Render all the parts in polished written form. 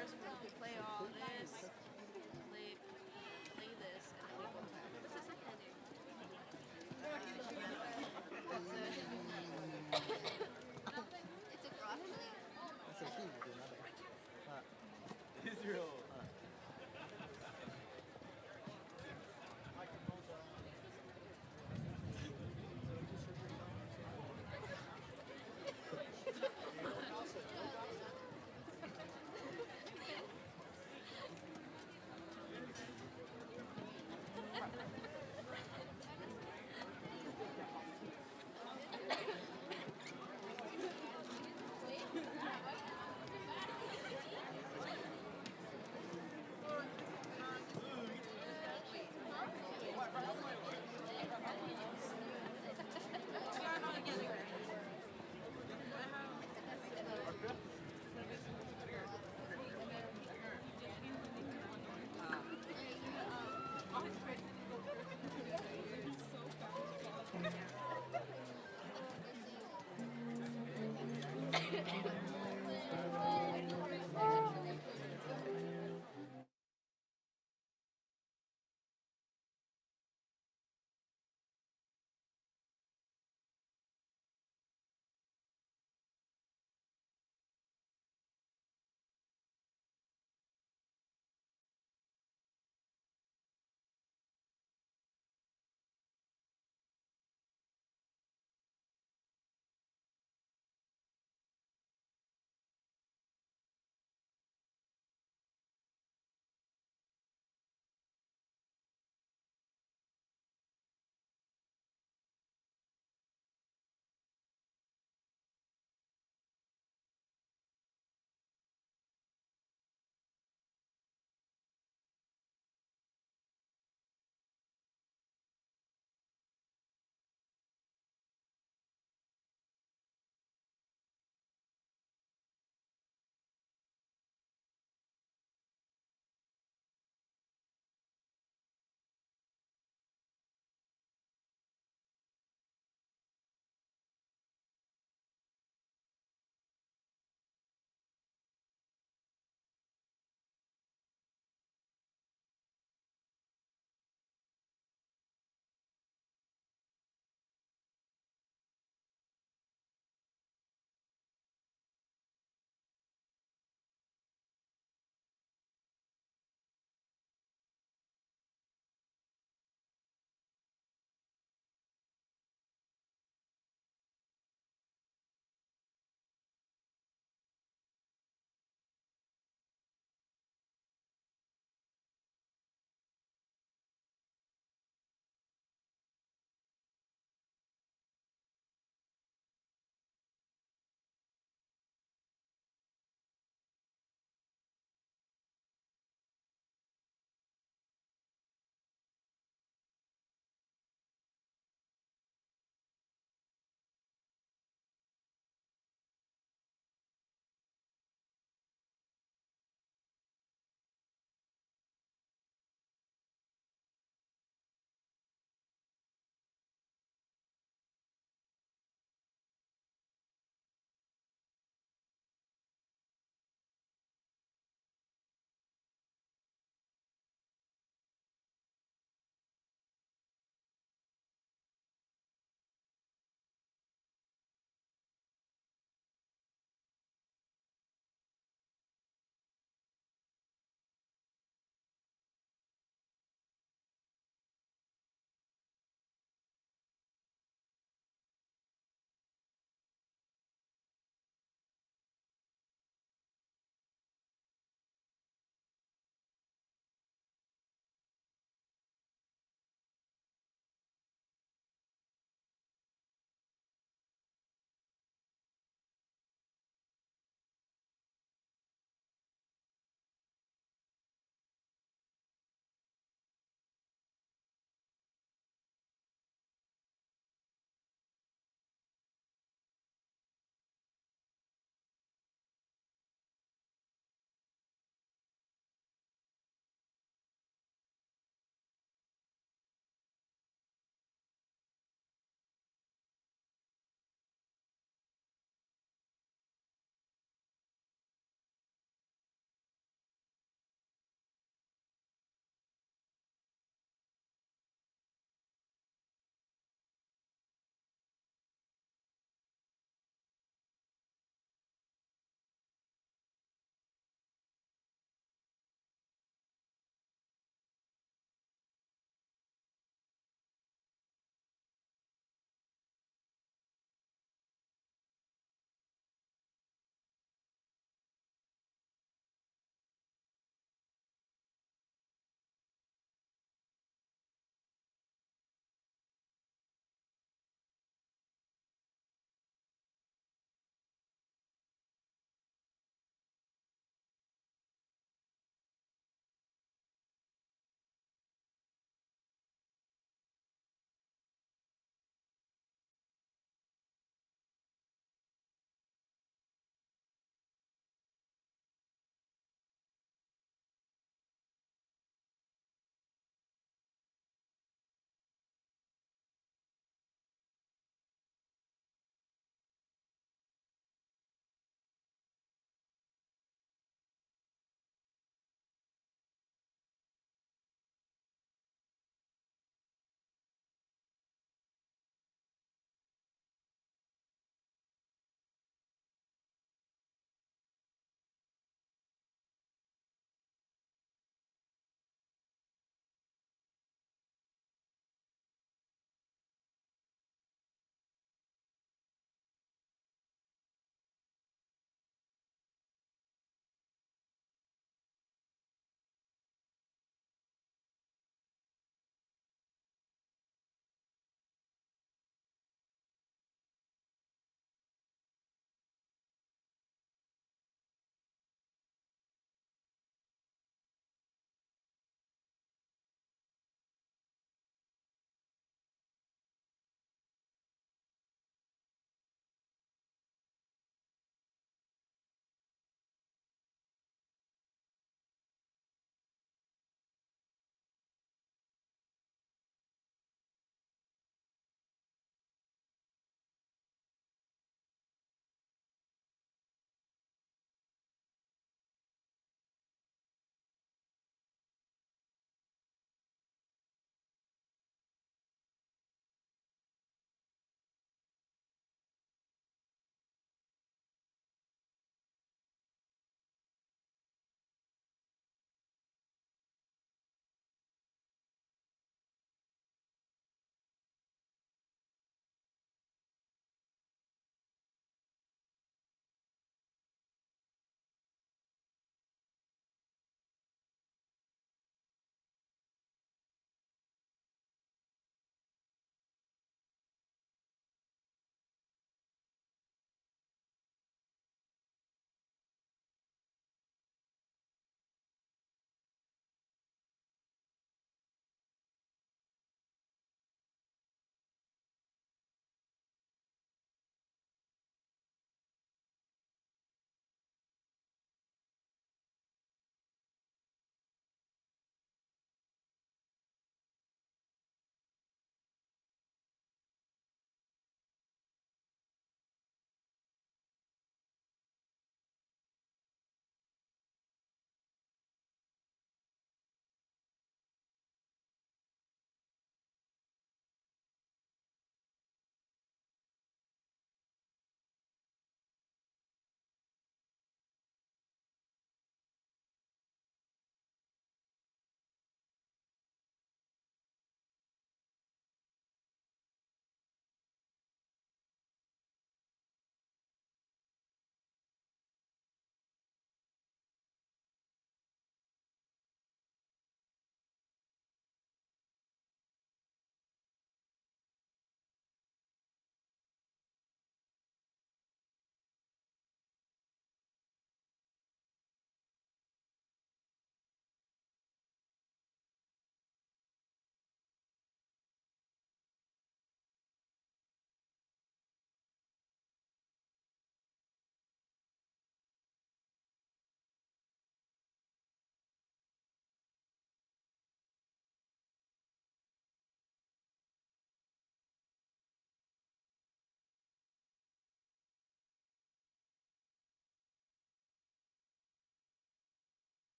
first we play all this, play this, and then we go back. What's the second ending? That's it. It's a broccoli. That's a key to another. Israel.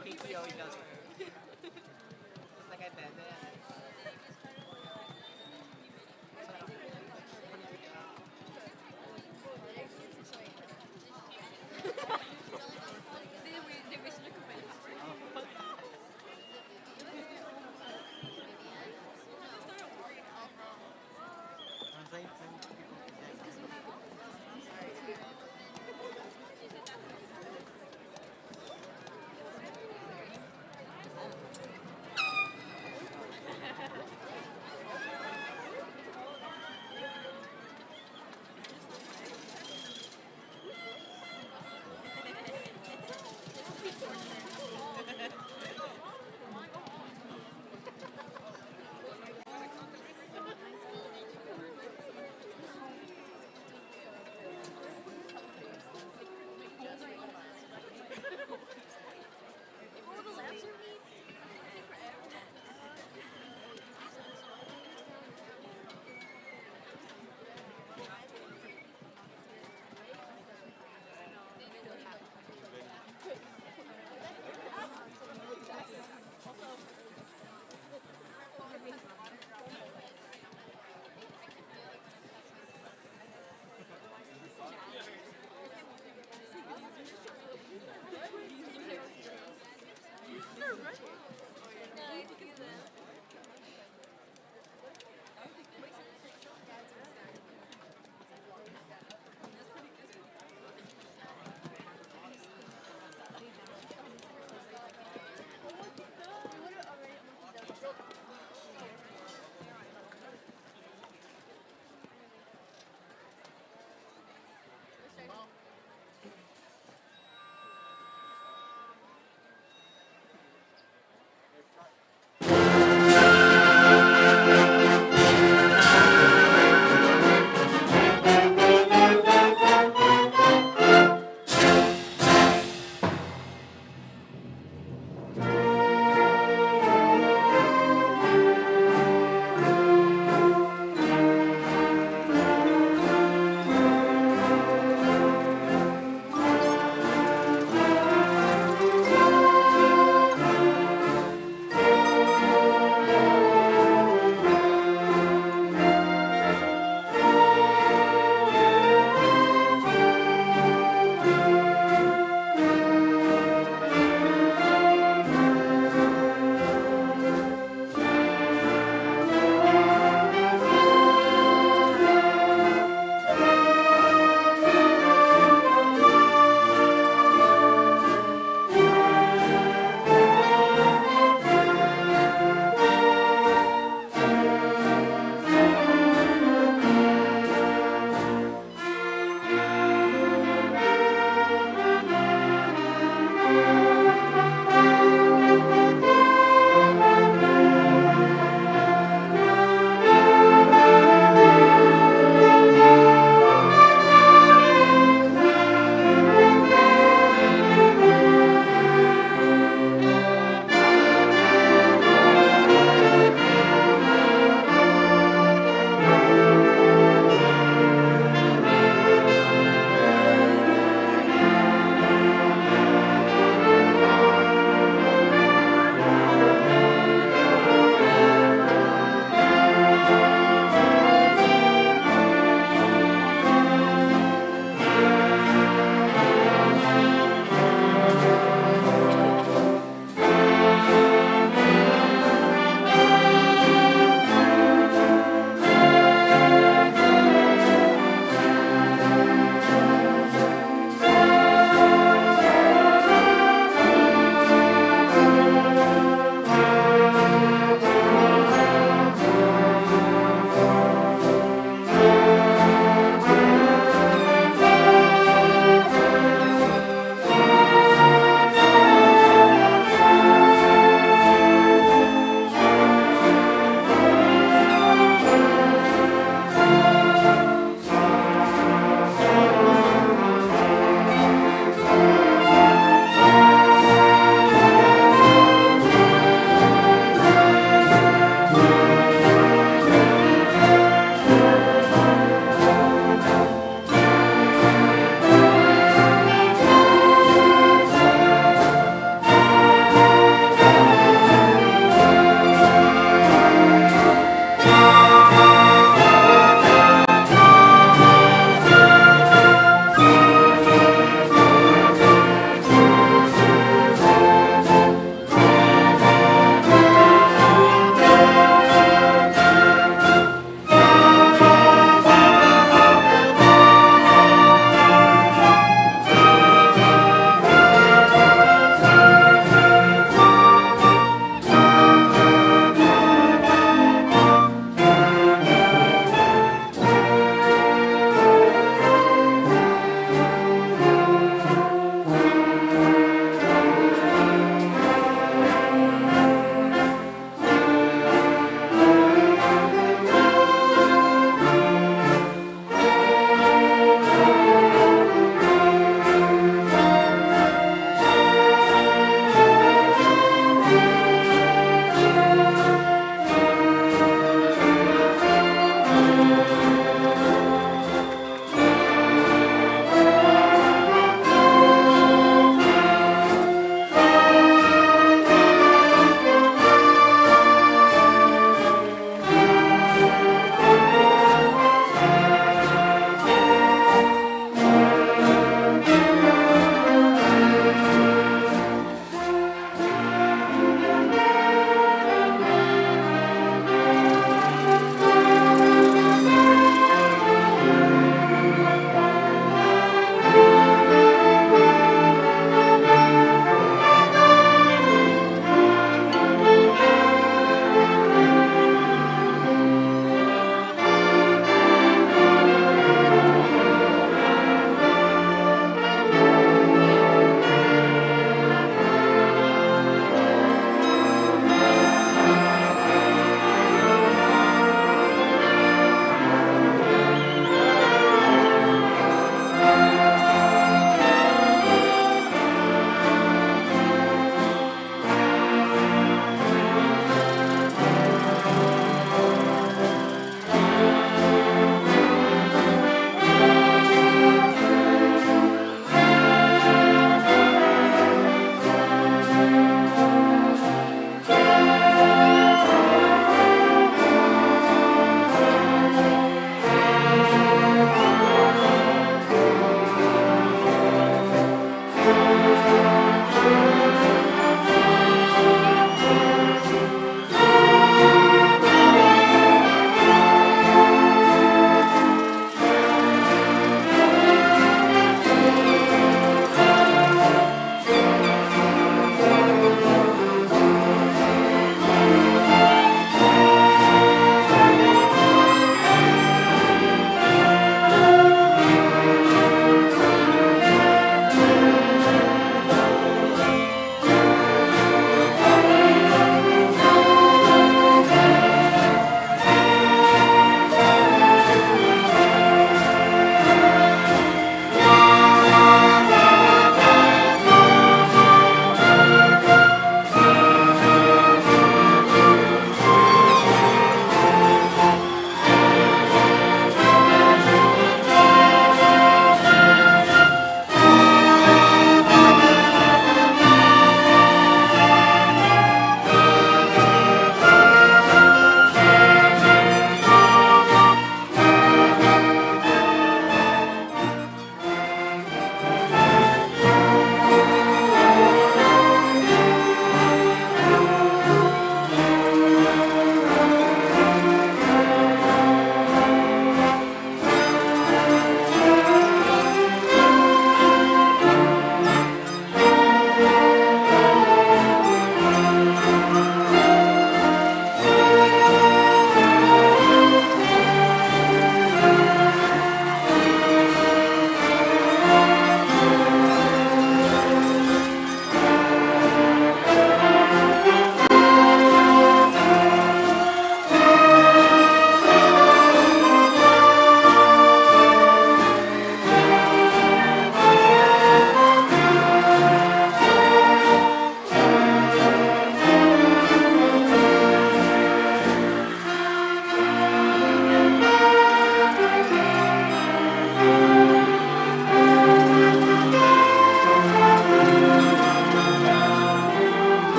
PTO he does. It's like I bet that. I'm saying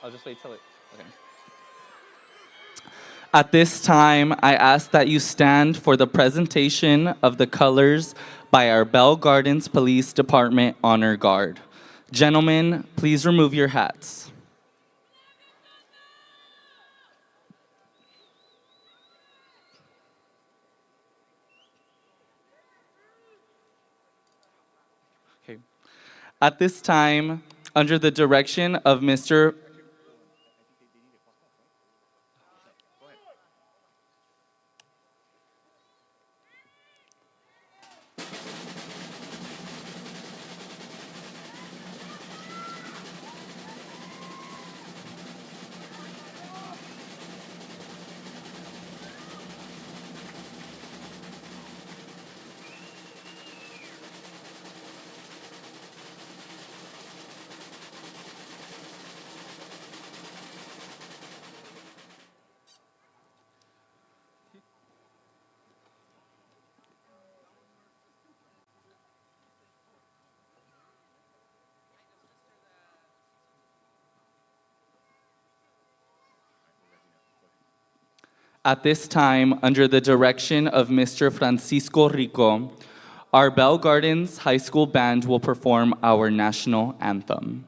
I'll just wait till it. Okay. At this time, I ask that you stand for the presentation of the colors by our Bell Gardens Police Department Honor Guard. Gentlemen, please remove your hats. Okay. At this time, under the direction of Mr. At this time, under the direction of Mr. Francisco Rico, our Bell Gardens High School Band will perform our national anthem.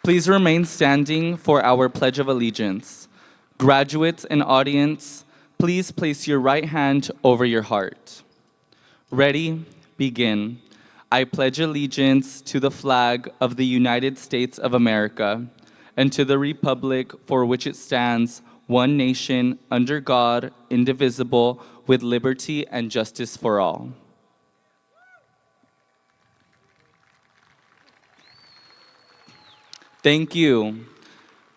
Please remain standing for our Pledge of Allegiance. Graduates and audience, please place your right hand over your heart. Ready? Begin. I pledge allegiance to the flag of the United States of America and to the republic for which it stands, one nation, under God, indivisible, with liberty and justice for all. Thank you.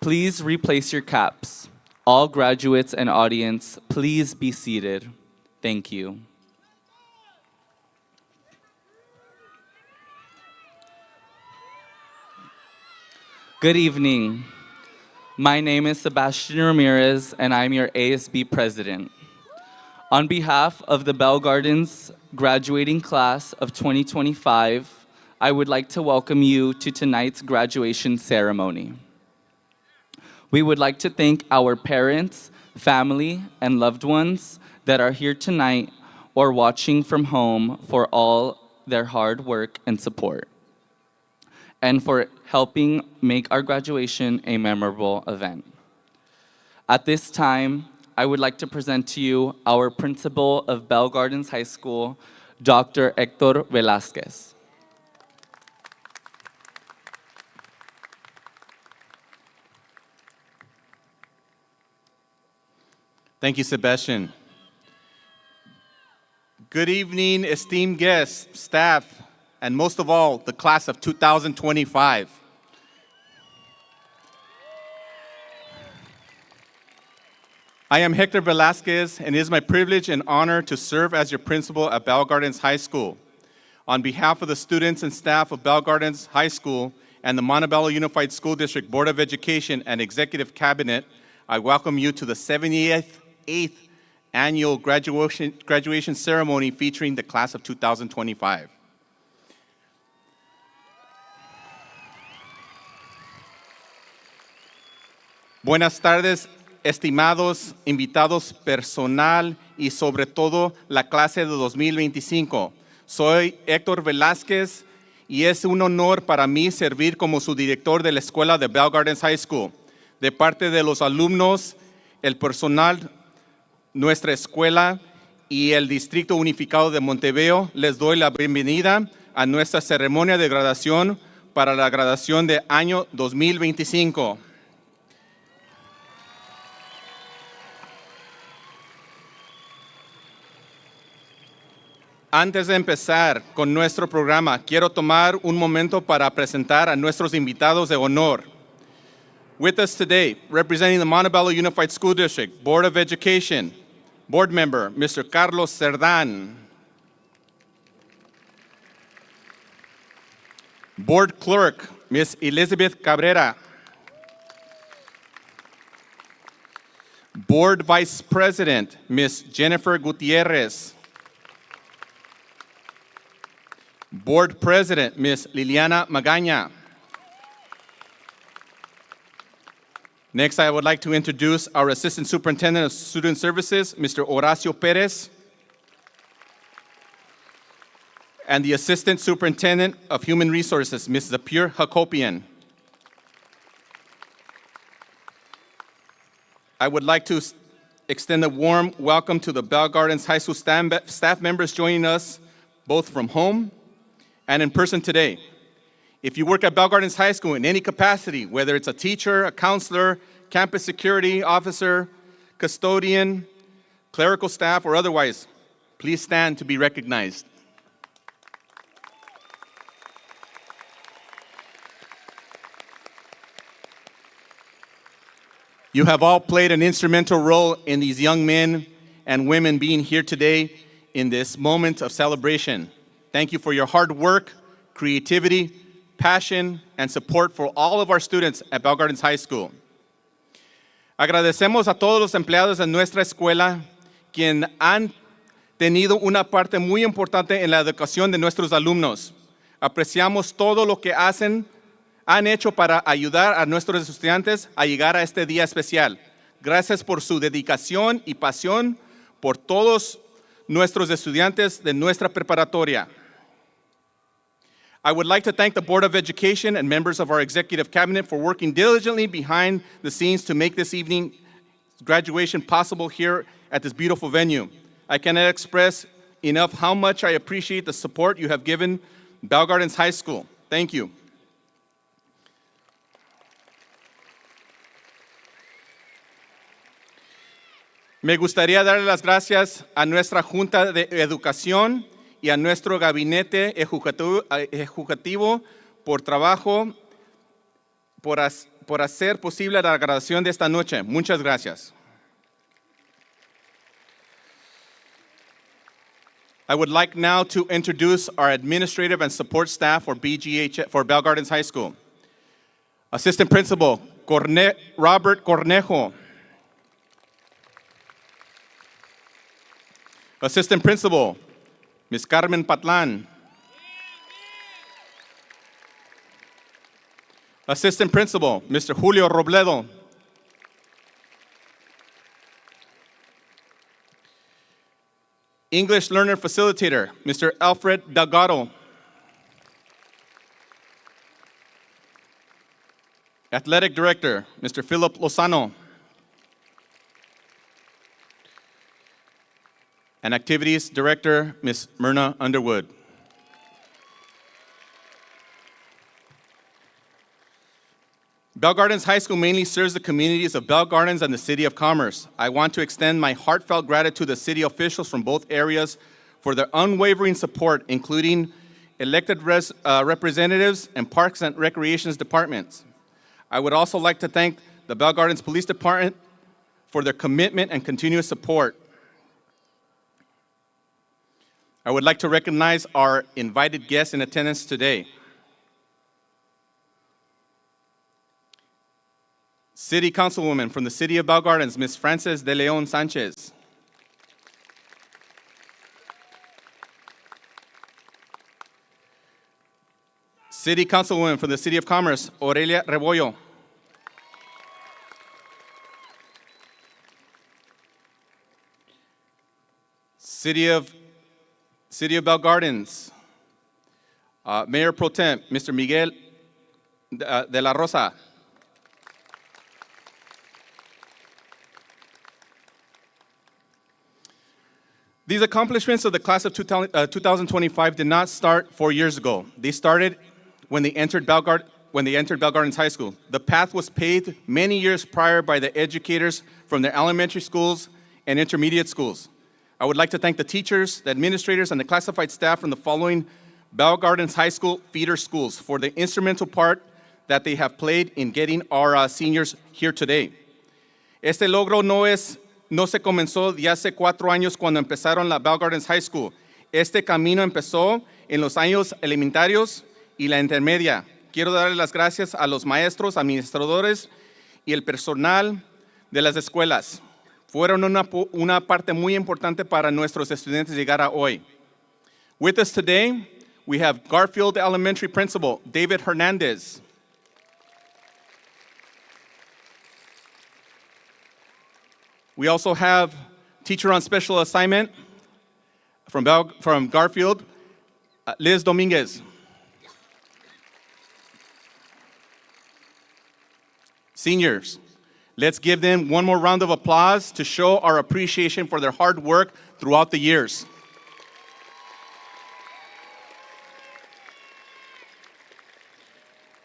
Please replace your caps. All graduates and audience, please be seated. Thank you. Good evening. My name is Sebastian Ramirez, and I'm your ASB president. On behalf of the Bell Gardens graduating class of 2025, I would like to welcome you to tonight's graduation ceremony. We would like to thank our parents, family, and loved ones that are here tonight or watching from home for all their hard work and support, and for helping make our graduation a memorable event. At this time, I would like to present to you our principal of Bell Gardens High School, Dr. Hector Velasquez. Thank you, Sebastian. Good evening, esteemed guests, staff, and most of all, the class of 2025. I am Hector Velasquez, and it is my privilege and honor to serve as your principal at Bell Gardens High School. On behalf of the students and staff of Bell Gardens High School and the Montebello Unified School District Board of Education and Executive Cabinet, I welcome you to the 78th annual graduation ceremony featuring the class of 2025. Buenas tardes, estimados invitados personal y sobre todo la clase de 2025. Soy Héctor Velázquez y es un honor para mí servir como su director de la escuela de Bell Gardens High School. De parte de los alumnos, el personal, nuestra escuela y el Distrito Unificado de Monteveo, les doy la bienvenida a nuestra ceremonia de graduación para la graduación de año 2025. Antes de empezar con nuestro programa, quiero tomar un momento para presentar a nuestros invitados de honor. With us today, representing the Montebello Unified School District Board of Education, Board Member, Mr. Carlos Cerdán. Board Clerk, Ms. Elizabeth Cabrera. Board Vice President, Ms. Jennifer Gutierrez. Board President, Ms. Liliana Magaña. Next, I would like to introduce our Assistant Superintendent of Student Services, Mr. Horacio Perez, and the Assistant Superintendent of Human Resources, Ms. Zapir Hakopian. I would like to extend a warm welcome to the Bell Gardens High School staff members joining us both from home and in person today. If you work at Bell Gardens High School in any capacity, whether it's a teacher, a counselor, campus security officer, custodian, clerical staff, or otherwise, please stand to be recognized. You have all played an instrumental role in these young men and women being here today in this moment of celebration. Thank you for your hard work, creativity, passion, and support for all of our students at Bell Gardens High School. Agradecemos a todos los empleados de nuestra escuela quienes han tenido una parte muy importante en la educación de nuestros alumnos. Apreciamos todo lo que han hecho para ayudar a nuestros estudiantes a llegar a este día especial. Gracias por su dedicación y pasión por todos nuestros estudiantes de nuestra preparatoria. I would like to thank the Board of Education and members of our executive cabinet for working diligently behind the scenes to make this evening graduation possible here at this beautiful venue. I cannot express enough how much I appreciate the support you have given Bell Gardens High School. Thank you. Me gustaría darle las gracias a nuestra Junta de Educación y a nuestro gabinete ejecutivo por trabajo, por hacer posible la graduación de esta noche. Muchas gracias. I would like now to introduce our administrative and support staff for Bell Gardens High School. Assistant Principal, Robert Cornejo. Assistant Principal, Ms. Carmen Patlan. Assistant Principal, Mr. Julio Robledo. English Learner Facilitator, Mr. Alfred Delgado. Athletic Director, Mr. Philip Lozano. And Activities Director, Ms. Myrna Underwood. Bell Gardens High School mainly serves the communities of Bell Gardens and the City of Commerce. I want to extend my heartfelt gratitude to the city officials from both areas for their unwavering support, including elected representatives and Parks and Recreations departments. I would also like to thank the Bell Gardens Police Department for their commitment and continuous support. I would like to recognize our invited guests in attendance today. City Councilwoman from the City of Bell Gardens, Ms. Frances de Leon Sanchez. City Councilwoman from the City of Commerce, Aurelia Rebollo. City of Bell Gardens, Mayor Pro Tem, Mr. Miguel de la Rosa. These accomplishments of the class of 2025 did not start 4 years ago. They started when they entered Bell Gardens High School. The path was paved many years prior by the educators from their elementary schools and intermediate schools. I would like to thank the teachers, the administrators, and the classified staff from the following Bell Gardens High School feeder schools for the instrumental part that they have played in getting our seniors here today. Este logro no se comenzó de hace 4 años cuando empezaron la Bell Gardens High School. Este camino empezó en los años elementarios y la intermedia. Quiero darle las gracias a los maestros, administradores y el personal de las escuelas. Fueron una parte muy importante para nuestros estudiantes llegar a hoy. With us today, we have Garfield Elementary Principal David Hernandez. We also have teacher on special assignment from Garfield, Liz Dominguez. Seniors, let's give them one more round of applause to show our appreciation for their hard work throughout the years.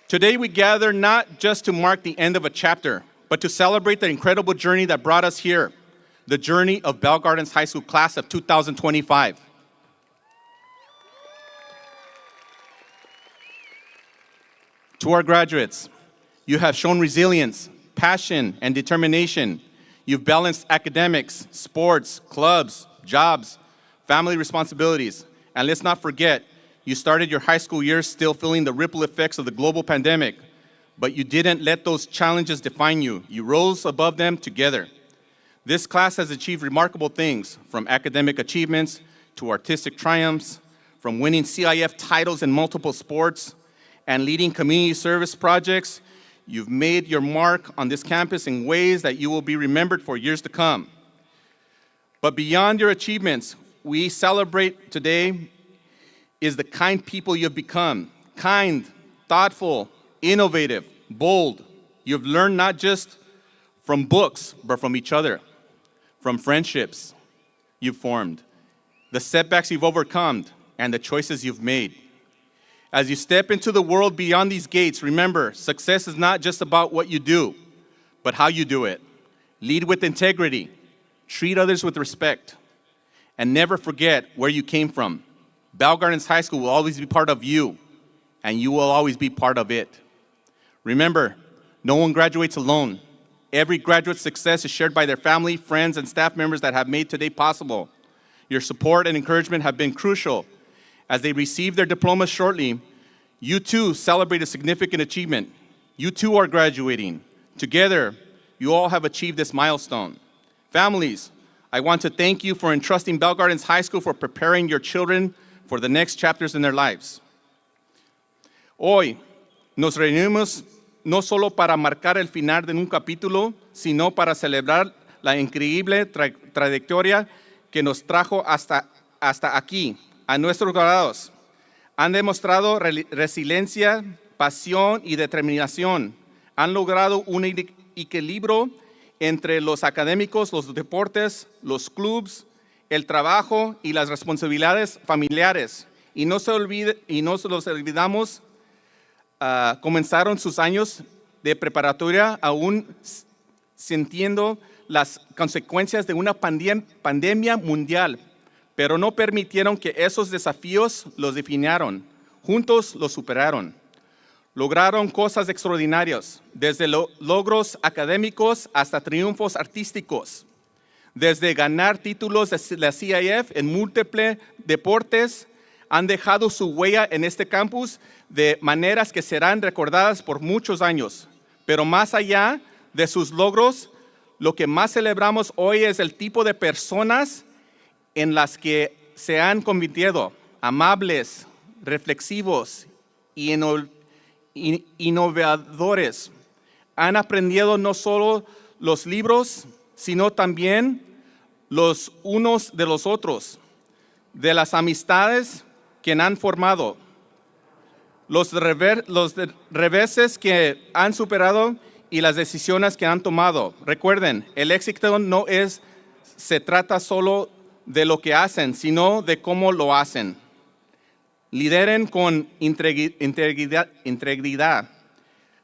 Today we gather not just to mark the end of a chapter, but to celebrate the incredible journey that brought us here, the journey of Bell Gardens High School class of 2025. To our graduates, you have shown resilience, passion, and determination. You've balanced academics, sports, clubs, jobs, family responsibilities. And let's not forget, you started your high school years still feeling the ripple effects of the global pandemic. But you didn't let those challenges define you. You rose above them together. This class has achieved remarkable things, from academic achievements to artistic triumphs, from winning CIF titles in multiple sports and leading community service projects. You've made your mark on this campus in ways that you will be remembered for years to come. But beyond your achievements, we celebrate today is the kind people you've become. Kind, thoughtful, innovative, bold. You've learned not just from books, but from each other, from friendships you've formed, the setbacks you've overcome, and the choices you've made. As you step into the world beyond these gates, remember, success is not just about what you do, but how you do it. Lead with integrity, treat others with respect, and never forget where you came from. Bell Gardens High School will always be part of you, and you will always be part of it. Remember, no one graduates alone. Every graduate's success is shared by their family, friends, and staff members that have made today possible. Your support and encouragement have been crucial. As they receive their diplomas shortly, you too celebrate a significant achievement. You too are graduating. Together, you all have achieved this milestone. Families, I want to thank you for entrusting Bell Gardens High School for preparing your children for the next chapters in their lives. Hoy, nos reunimos no solo para marcar el final de un capítulo, sino para celebrar la increíble trayectoria que nos trajo hasta aquí. A nuestros graduados han demostrado resiliencia, pasión y determinación. Han logrado un equilibrio entre los académicos, los deportes, los clubes, el trabajo y las responsabilidades familiares. Y no se los olvidamos, comenzaron sus años de preparatoria aún sintiendo las consecuencias de una pandemia mundial, pero no permitieron que esos desafíos los definieran. Juntos los superaron. Lograron cosas extraordinarias, desde logros académicos hasta triunfos artísticos, desde ganar títulos de la CIF en múltiples deportes. Han dejado su huella en este campus de maneras que serán recordadas por muchos años. Pero más allá de sus logros, lo que más celebramos hoy es el tipo de personas en las que se han convertido, amables, reflexivos y innovadores. Han aprendido no solo los libros, sino también los unos de los otros. de las amistades que han formado, los reveses que han superado y las decisiones que han tomado. Recuerden, el éxito no se trata solo de lo que hacen, sino de cómo lo hacen. Lideren con integridad.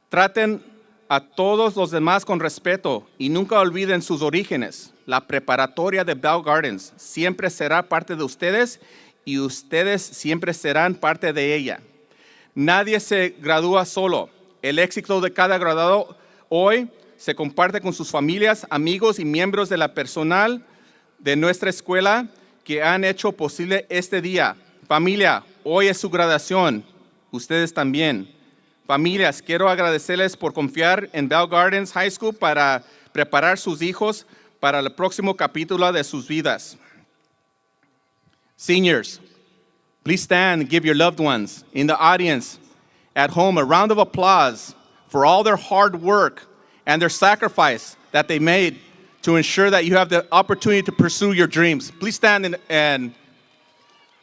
Traten a todos los demás con respeto y nunca olviden sus orígenes. La preparatoria de Bell Gardens siempre será parte de ustedes y ustedes siempre serán parte de ella. Nadie se gradúa solo. El éxito de cada graduado hoy se comparte con sus familias, amigos y miembros de la personal de nuestra escuela que han hecho posible este día. Familia, hoy es su graduación. Ustedes también. Familias, quiero agradecerles por confiar en Bell Gardens High School para preparar sus hijos para el próximo capítulo de sus vidas. Seniors, please stand and give your loved ones in the audience at home a round of applause for all their hard work and their sacrifice that they made to ensure that you have the opportunity to pursue your dreams. Please stand and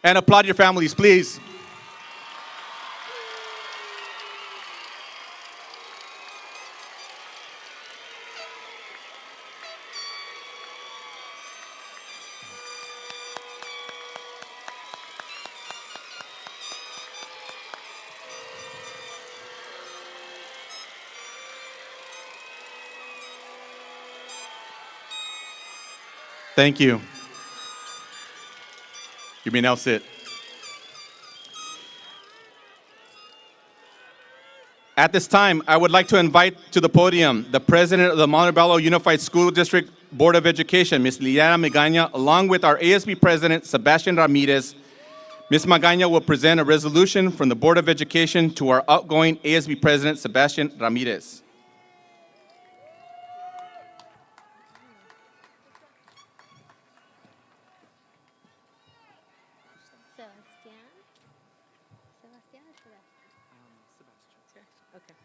applaud your families, please. Thank you. You may now sit. At this time, I would like to invite to the podium the president of the Montebello Unified School District Board of Education, Ms. Liliana Magaña, along with our ASB president, Sebastian Ramirez. Ms. Magaña will present a resolution from the Board of Education to our outgoing ASB president, Sebastian Ramirez. Okay.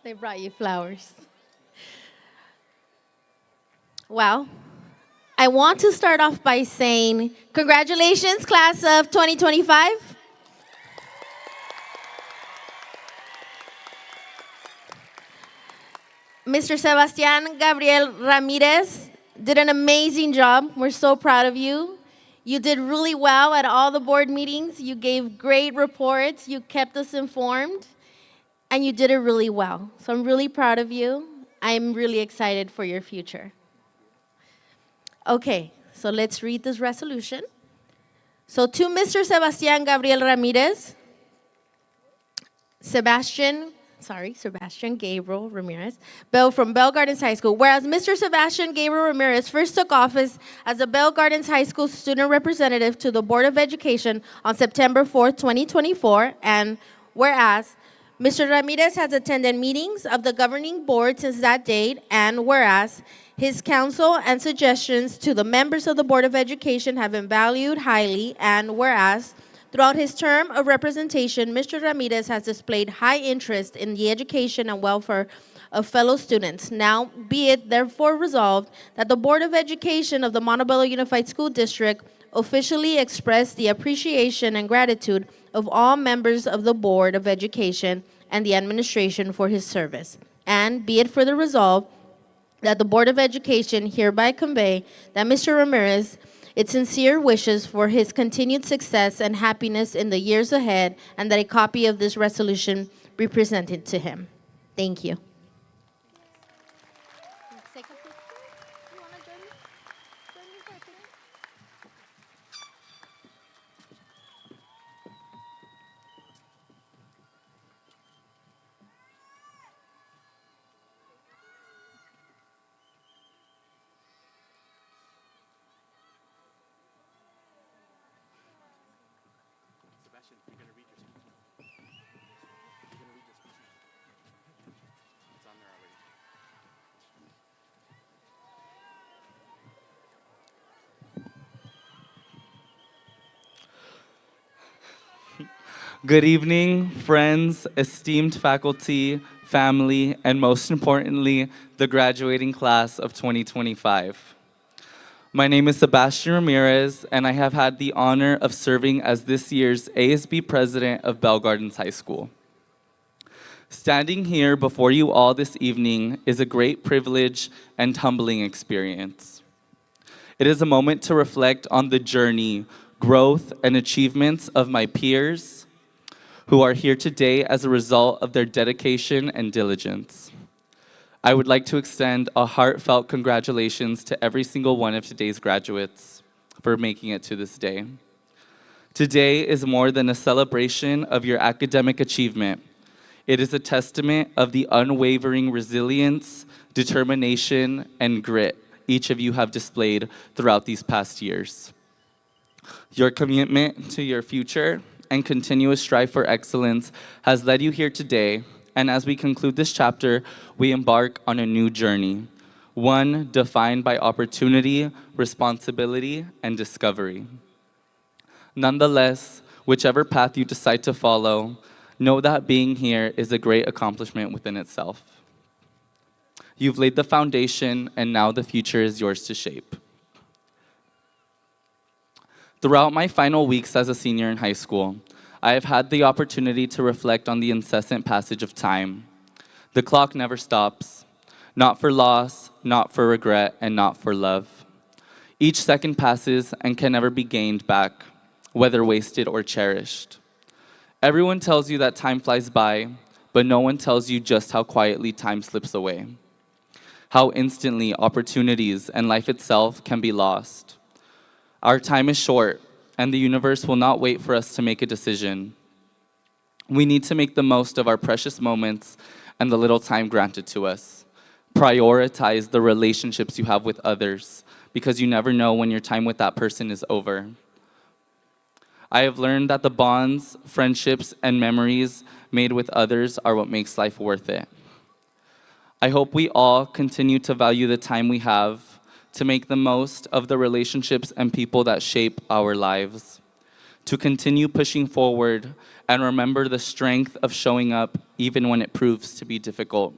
They brought you flowers. Well, I want to start off by saying congratulations, class of 2025. Mr. Sebastián Gabriel Ramirez did an amazing job. We're so proud of you. You did really well at all the board meetings. You gave great reports. You kept us informed. And you did it really well. So I'm really proud of you. I'm really excited for your future. Okay, so let's read this resolution. So to Mr. Sebastián Gabriel Ramirez, Sebastian Gabriel Ramirez, from Bell Gardens High School. Whereas Mr. Sebastian Gabriel Ramirez first took office as the Bell Gardens High School student representative to the Board of Education on September 4th, 2024, and whereas Mr. Ramirez has attended meetings of the governing board since that date, and whereas his counsel and suggestions to the members of the Board of Education have been valued highly, and whereas throughout his term of representation, Mr. Ramirez has displayed high interest in the education and welfare of fellow students. Now, be it therefore resolved that the Board of Education of the Montebello Unified School District officially express the appreciation and gratitude of all members of the Board of Education and the administration for his service. And be it further resolved that the Board of Education hereby convey that Mr. Ramirez its sincere wishes for his continued success and happiness in the years ahead, and that a copy of this resolution be presented to him. Thank you. Good evening, friends, esteemed faculty, family, and most importantly, the graduating class of 2025. My name is Sebastian Ramirez, and I have had the honor of serving as this year's ASB president of Bell Gardens High School. Standing here before you all this evening is a great privilege and humbling experience. It is a moment to reflect on the journey, growth, and achievements of my peers who are here today as a result of their dedication and diligence. I would like to extend a heartfelt congratulations to every single one of today's graduates for making it to this day. Today is more than a celebration of your academic achievement. It is a testament of the unwavering resilience, determination, and grit each of you have displayed throughout these past years. Your commitment to your future and continuous strive for excellence has led you here today. And as we conclude this chapter, we embark on a new journey, one defined by opportunity, responsibility, and discovery. Nonetheless, whichever path you decide to follow, know that being here is a great accomplishment within itself. You've laid the foundation, and now the future is yours to shape. Throughout my final weeks as a senior in high school, I have had the opportunity to reflect on the incessant passage of time. The clock never stops, not for loss, not for regret, and not for love. Each second passes and can never be gained back, whether wasted or cherished. Everyone tells you that time flies by, but no one tells you just how quietly time slips away, how instantly opportunities and life itself can be lost. Our time is short, and the universe will not wait for us to make a decision. We need to make the most of our precious moments and the little time granted to us. Prioritize the relationships you have with others, because you never know when your time with that person is over. I have learned that the bonds, friendships, and memories made with others are what makes life worth it. I hope we all continue to value the time we have, to make the most of the relationships and people that shape our lives, to continue pushing forward and remember the strength of showing up even when it proves to be difficult,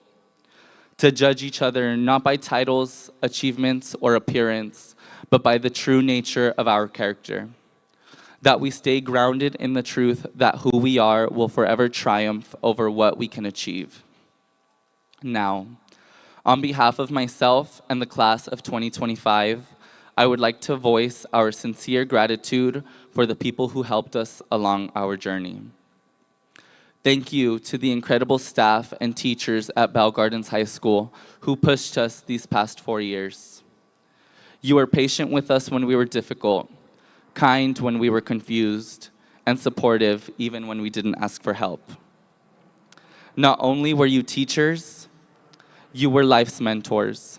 to judge each other not by titles, achievements, or appearance, but by the true nature of our character, that we stay grounded in the truth that who we are will forever triumph over what we can achieve. Now, on behalf of myself and the class of 2025, I would like to voice our sincere gratitude for the people who helped us along our journey. Thank you to the incredible staff and teachers at Bell Gardens High School who pushed us these past 4 years. You were patient with us when we were difficult, kind when we were confused, and supportive even when we didn't ask for help. Not only were you teachers, you were life's mentors.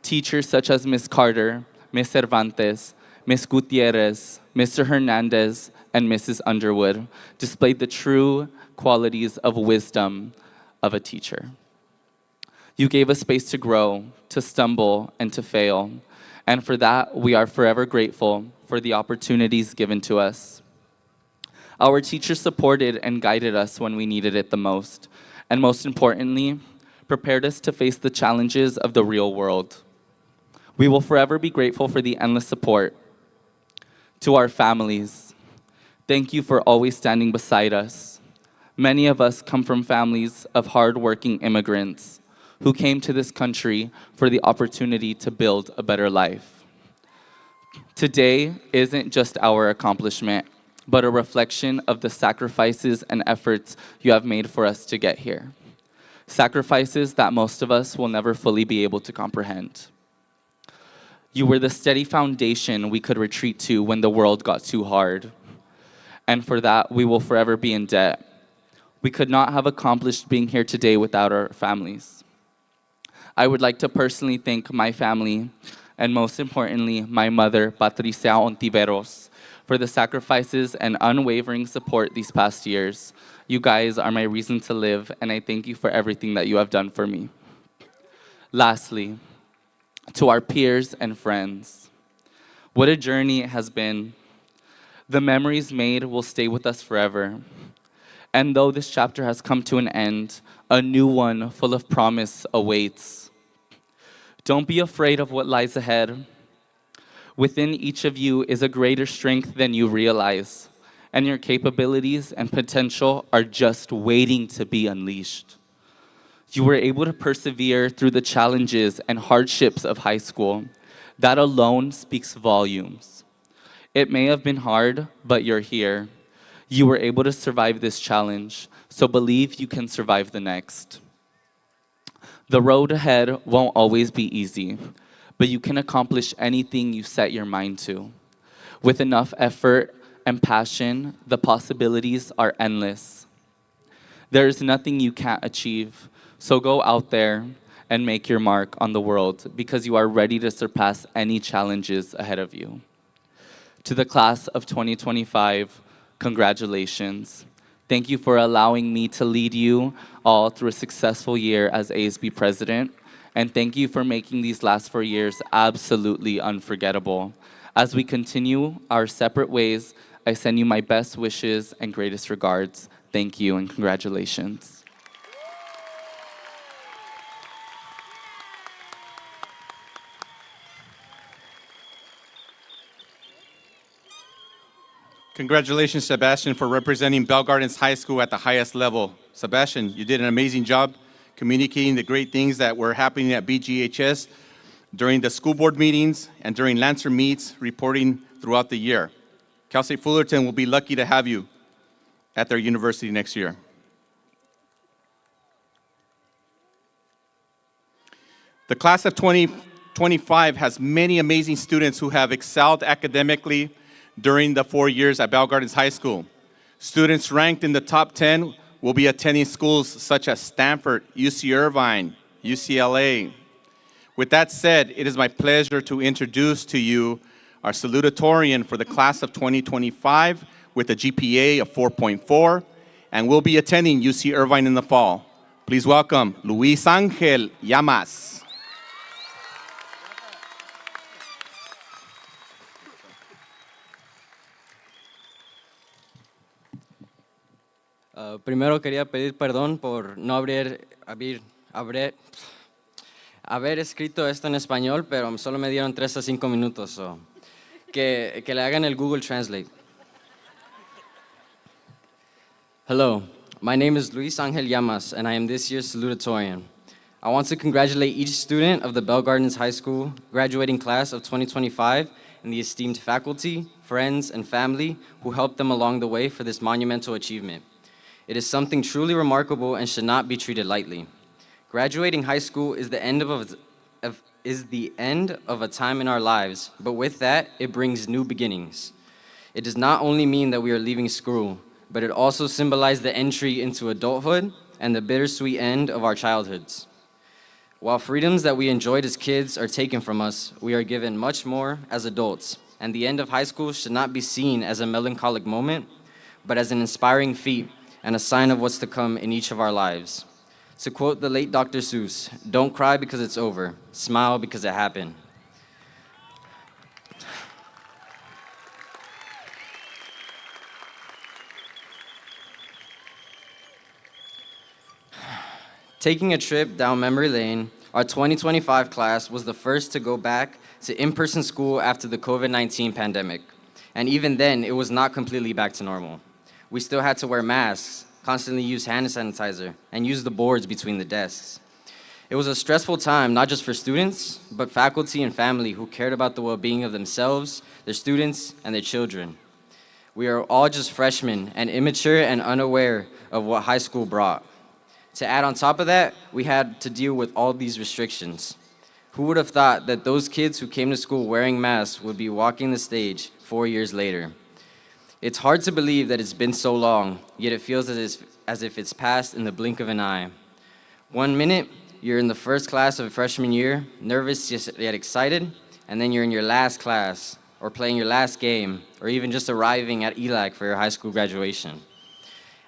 Teachers such as Ms. Carter, Ms. Cervantes, Ms. Gutierrez, Mr. Hernandez, and Mrs. Underwood displayed the true qualities of wisdom of a teacher. You gave us space to grow, to stumble, and to fail. And for that, we are forever grateful for the opportunities given to us. Our teachers supported and guided us when we needed it the most. And most importantly, prepared us to face the challenges of the real world. We will forever be grateful for the endless support. To our families, thank you for always standing beside us. Many of us come from families of hardworking immigrants who came to this country for the opportunity to build a better life. Today isn't just our accomplishment, but a reflection of the sacrifices and efforts you have made for us to get here. Sacrifices that most of us will never fully be able to comprehend. You were the steady foundation we could retreat to when the world got too hard. And for that, we will forever be in debt. We could not have accomplished being here today without our families. I would like to personally thank my family, and most importantly, my mother, Patricia Ontiveros, for the sacrifices and unwavering support these past years. You guys are my reason to live, and I thank you for everything that you have done for me. Lastly, to our peers and friends, what a journey it has been. The memories made will stay with us forever. And though this chapter has come to an end, a new one full of promise awaits. Don't be afraid of what lies ahead. Within each of you is a greater strength than you realize, and your capabilities and potential are just waiting to be unleashed. You were able to persevere through the challenges and hardships of high school. That alone speaks volumes. It may have been hard, but you're here. You were able to survive this challenge, so believe you can survive the next. The road ahead won't always be easy, but you can accomplish anything you set your mind to. With enough effort and passion, the possibilities are endless. There is nothing you can't achieve, so go out there and make your mark on the world because you are ready to surpass any challenges ahead of you. To the class of 2025, congratulations. Thank you for allowing me to lead you all through a successful year as ASB president, and thank you for making these last 4 years absolutely unforgettable. As we continue our separate ways, I send you my best wishes and greatest regards. Thank you and congratulations. Congratulations, Sebastian, for representing Bell Gardens High School at the highest level. Sebastian, you did an amazing job communicating the great things that were happening at BGHS during the school board meetings and during Lancer meets, reporting throughout the year. Cal State Fullerton will be lucky to have you at their university next year. The class of 2025 has many amazing students who have excelled academically during the 4 years at Bell Gardens High School. Students ranked in the top 10 will be attending schools such as Stanford, UC Irvine, UCLA. With that said, it is my pleasure to introduce to you our salutatorian for the class of 2025 with a GPA of 4.4 and will be attending UC Irvine in the fall. Please welcome Luis Angel Llamas. Primero quería pedir perdón por no haber escrito esto en español, pero solo me dieron 3 a 5 minutos. So que le hagan el Google Translate. Hello, my name is Luis Angel Llamas, and I am this year's salutatorian. I want to congratulate each student of the Bell Gardens High School graduating class of 2025 and the esteemed faculty, friends, and family who helped them along the way for this monumental achievement. It is something truly remarkable and should not be treated lightly. Graduating high school is the end of a time in our lives, but with that, it brings new beginnings. It does not only mean that we are leaving school, but it also symbolizes the entry into adulthood and the bittersweet end of our childhoods. While freedoms that we enjoyed as kids are taken from us, we are given much more as adults, and the end of high school should not be seen as a melancholic moment, but as an inspiring feat and a sign of what's to come in each of our lives. To quote the late Dr. Seuss, "Don't cry because it's over, smile because it happened." Taking a trip down memory lane, our 2025 class was the first to go back to in-person school after the COVID-19 pandemic. And even then, it was not completely back to normal. We still had to wear masks, constantly use hand sanitizer, and use the boards between the desks. It was a stressful time, not just for students, but faculty and family who cared about the well-being of themselves, their students, and their children. We are all just freshmen and immature and unaware of what high school brought. To add on top of that, we had to deal with all these restrictions. Who would have thought that those kids who came to school wearing masks would be walking the stage 4 years later? It's hard to believe that it's been so long, yet it feels as if it's passed in the blink of an eye. 1 minute, you're in the first class of freshman year, nervous yet excited, and then you're in your last class, or playing your last game, or even just arriving at ELAC for your high school graduation.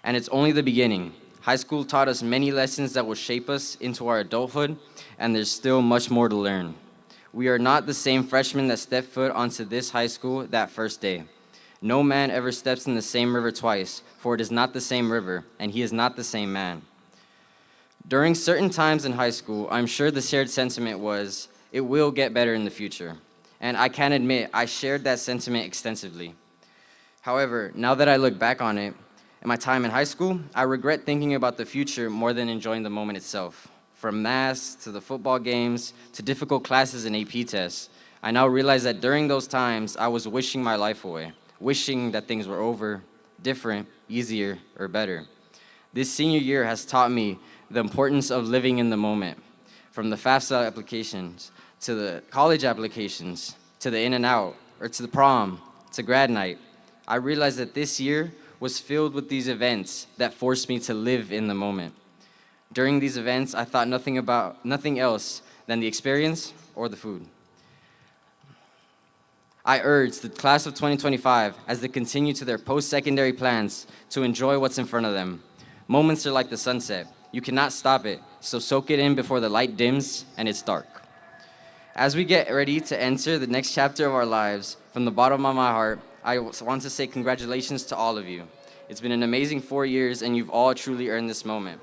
And it's only the beginning. High school taught us many lessons that will shape us into our adulthood, and there's still much more to learn. We are not the same freshmen that stepped foot onto this high school that first day. No man ever steps in the same river twice, for it is not the same river, and he is not the same man. During certain times in high school, I'm sure the shared sentiment was, it will get better in the future. And I can admit, I shared that sentiment extensively. However, now that I look back on it, in my time in high school, I regret thinking about the future more than enjoying the moment itself. From mass to the football games to difficult classes and AP tests, I now realize that during those times, I was wishing my life away, wishing that things were over, different, easier, or better. This senior year has taught me the importance of living in the moment, from the FAFSA applications to the college applications to the in and out, or to the prom, to grad night. I realized that this year was filled with these events that forced me to live in the moment. During these events, I thought nothing else than the experience or the food. I urge the class of 2025, as they continue to their post-secondary plans, to enjoy what's in front of them. Moments are like the sunset. You cannot stop it, so soak it in before the light dims and it's dark. As we get ready to enter the next chapter of our lives, from the bottom of my heart, I want to say congratulations to all of you. It's been an amazing 4 years, and you've all truly earned this moment.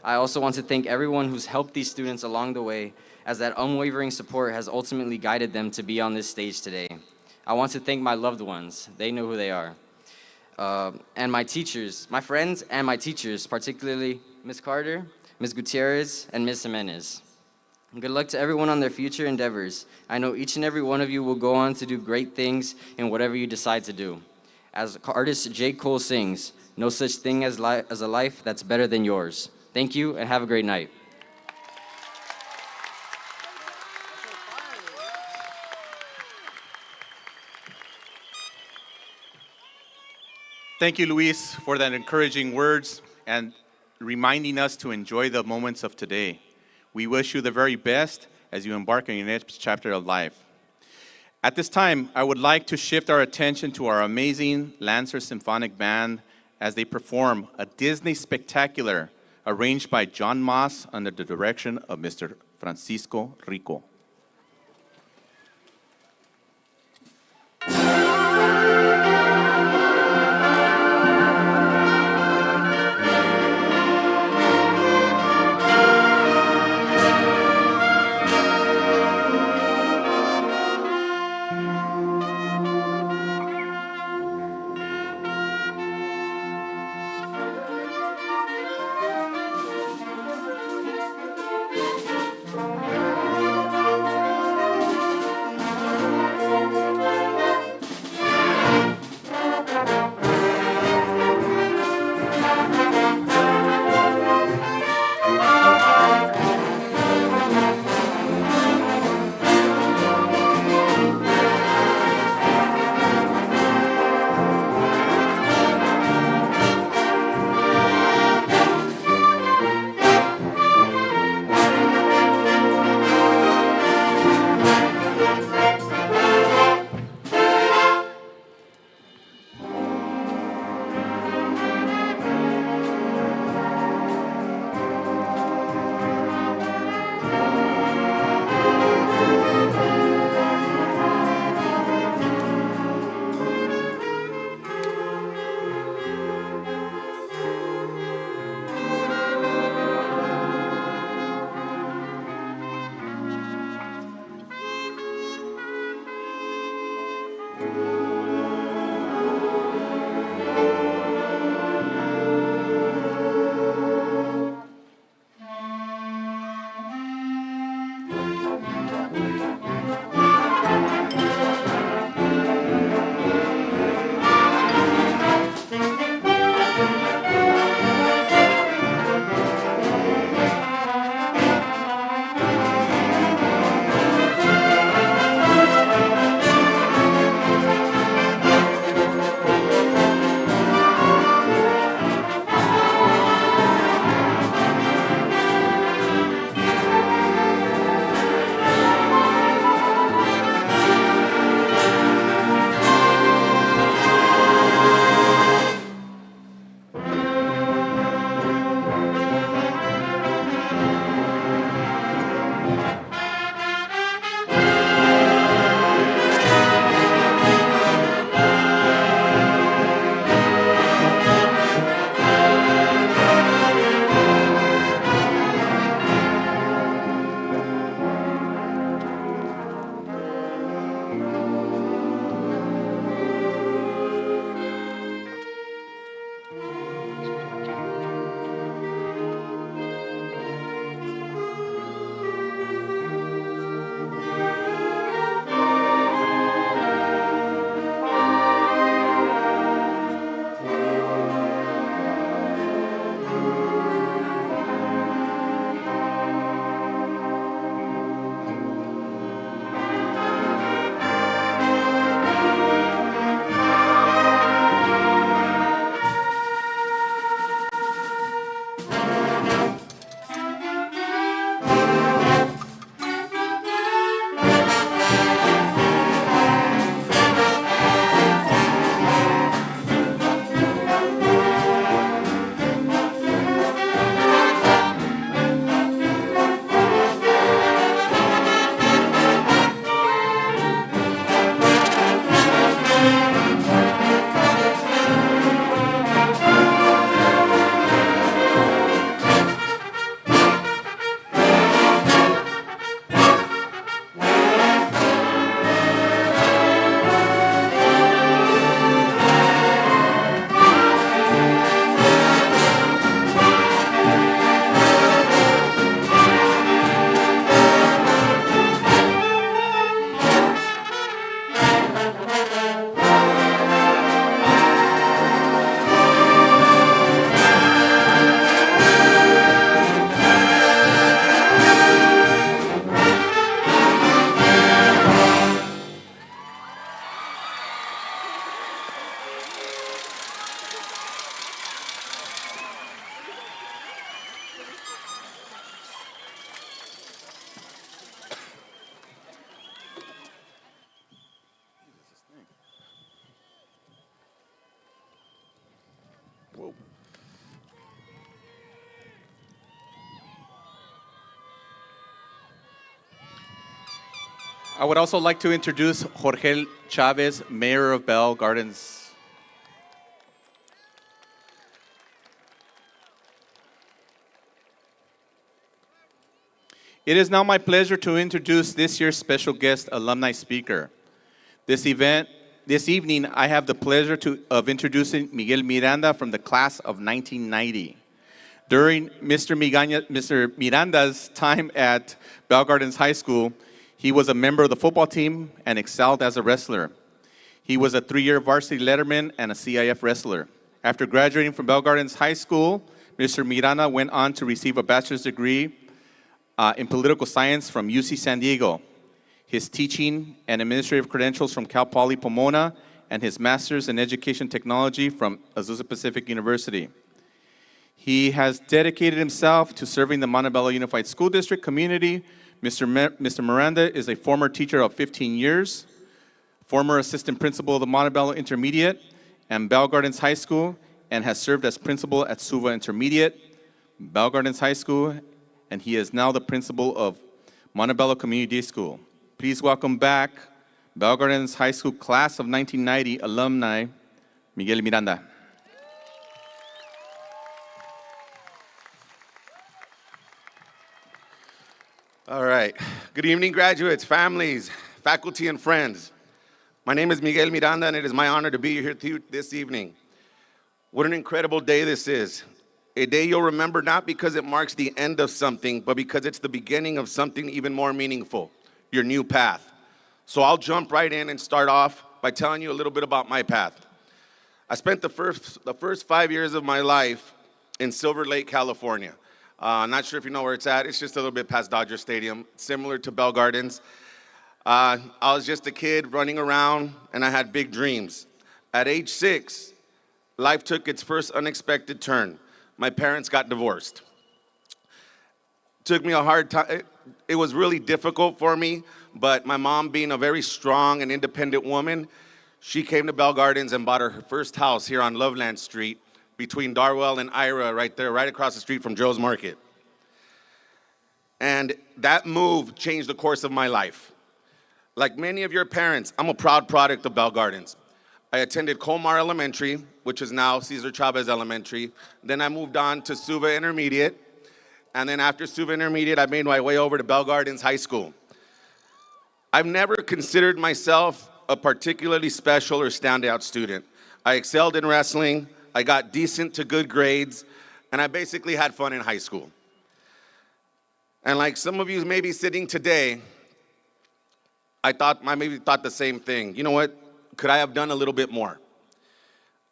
I also want to thank everyone who's helped these students along the way, as that unwavering support has ultimately guided them to be on this stage today. I want to thank my loved ones. They know who they are. And my teachers, my friends and my teachers, particularly Ms. Carter, Ms. Gutierrez, and Ms. Jimenez. Good luck to everyone on their future endeavors. I know each and every one of you will go on to do great things in whatever you decide to do. As artist J. Cole sings, no such thing as a life that's better than yours. Thank you, and have a great night. Thank you, Luis, for that encouraging words and reminding us to enjoy the moments of today. We wish you the very best as you embark on your next chapter of life. At this time, I would like to shift our attention to our amazing Lancer Symphonic Band as they perform a Disney spectacular arranged by John Moss under the direction of Mr. Francisco Rico. I would also like to introduce Jorge Chavez, Mayor of Bell Gardens. It is now my pleasure to introduce this year's special guest alumni speaker. This evening, I have the pleasure of introducing Miguel Miranda from the class of 1990. During Mr. Miranda's time at Bell Gardens High School, he was a member of the football team and excelled as a wrestler. He was a 3-year varsity letterman and a CIF wrestler. After graduating from Bell Gardens High School, Mr. Miranda went on to receive a bachelor's degree in political science from UC San Diego, his teaching and administrative credentials from Cal Poly Pomona, and his master's in education technology from Azusa Pacific University. He has dedicated himself to serving the Montebello Unified School District community. Mr. Miranda is a former teacher of 15 years, former assistant principal of the Montebello Intermediate and Bell Gardens High School, and has served as principal at Suva Intermediate, Bell Gardens High School, and he is now the principal of Montebello Community Day School. Please welcome back Bell Gardens High School class of 1990 alumni, Miguel Miranda. All right. Good evening, graduates, families, faculty, and friends. My name is Miguel Miranda, and it is my honor to be here with you this evening. What an incredible day this is. A day you'll remember not because it marks the end of something, but because it's the beginning of something even more meaningful, your new path. So I'll jump right in and start off by telling you a little bit about my path. I spent the first 5 years of my life in Silver Lake, California. Not sure if you know where it's at. It's just a little bit past Dodger Stadium, similar to Bell Gardens. I was just a kid running around, and I had big dreams. At age 6, life took its first unexpected turn. My parents got divorced. Took me a hard time. It was really difficult for me, but my mom, being a very strong and independent woman, she came to Bell Gardens and bought her first house here on Loveland Street between Darwell and Ira, right there, right across the street from Joe's Market. And that move changed the course of my life. Like many of your parents, I'm a proud product of Bell Gardens. I attended Colmar Elementary, which is now Cesar Chavez Elementary. Then I moved on to Suva Intermediate. And then after Suva Intermediate, I made my way over to Bell Gardens High School. I've never considered myself a particularly special or standout student. I excelled in wrestling, I got decent to good grades, and I basically had fun in high school. And like some of you may be sitting today, I maybe thought the same thing. You know what? Could I have done a little bit more?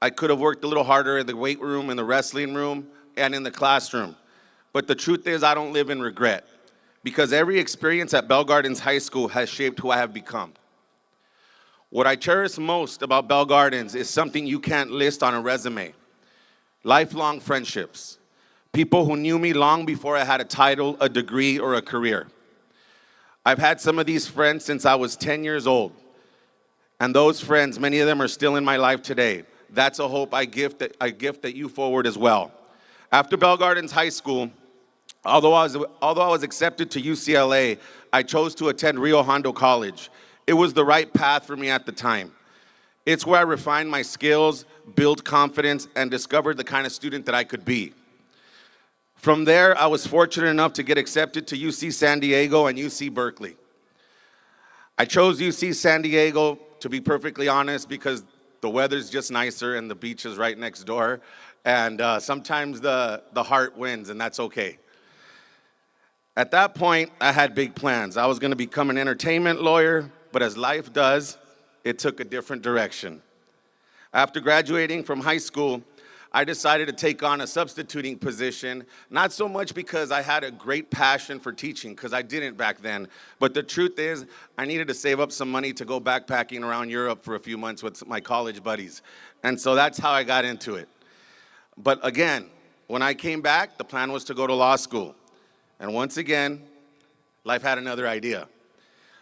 I could have worked a little harder in the weight room, in the wrestling room, and in the classroom. But the truth is, I don't live in regret, because every experience at Bell Gardens High School has shaped who I have become. What I cherish most about Bell Gardens is something you can't list on a resume. Lifelong friendships. People who knew me long before I had a title, a degree, or a career. I've had some of these friends since I was 10 years old. And those friends, many of them are still in my life today. That's a hope I gift that you forward as well. After Bell Gardens High School, although I was accepted to UCLA, I chose to attend Rio Hondo College. It was the right path for me at the time. It's where I refined my skills, built confidence, and discovered the kind of student that I could be. From there, I was fortunate enough to get accepted to UC San Diego and UC Berkeley. I chose UC San Diego, to be perfectly honest, because the weather's just nicer and the beach is right next door. And sometimes the heart wins, and that's okay. At that point, I had big plans. I was going to become an entertainment lawyer, but as life does, it took a different direction. After graduating from high school, I decided to take on a substituting position, not so much because I had a great passion for teaching, because I didn't back then, but the truth is, I needed to save up some money to go backpacking around Europe for a few months with my college buddies. And so that's how I got into it. But again, when I came back, the plan was to go to law school. And once again, life had another idea.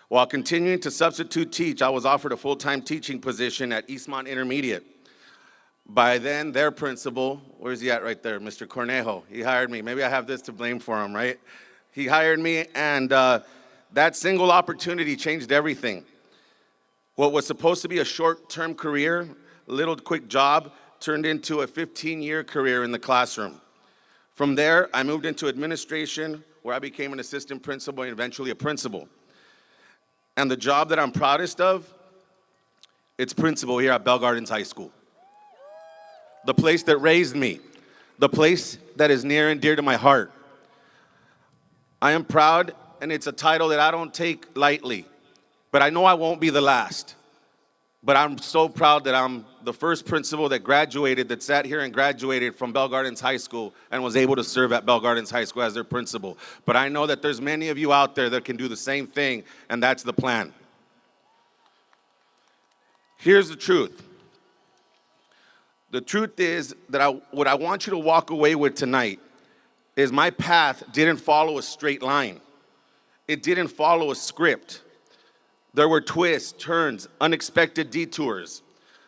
While continuing to substitute teach, I was offered a full-time teaching position at Eastmont Intermediate. By then, their principal, where's he at right there? Mr. Cornejo. He hired me. Maybe I have this to blame for him, right? He hired me, and That single opportunity changed everything. What was supposed to be a short-term career, a little quick job, turned into a 15-year career in the classroom. From there, I moved into administration, where I became an assistant principal and eventually a principal. And the job that I'm proudest of, it's principal here at Bell Gardens High School. The place that raised me, the place that is near and dear to my heart. I am proud, and it's a title that I don't take lightly, but I know I won't be the last. But I'm so proud that I'm the first principal that graduated, that sat here and graduated from Bell Gardens High School and was able to serve at Bell Gardens High School as their principal. But I know that there's many of you out there that can do the same thing, and that's the plan. Here's the truth. The truth is that what I want you to walk away with tonight is my path didn't follow a straight line. It didn't follow a script. There were twists, turns, unexpected detours.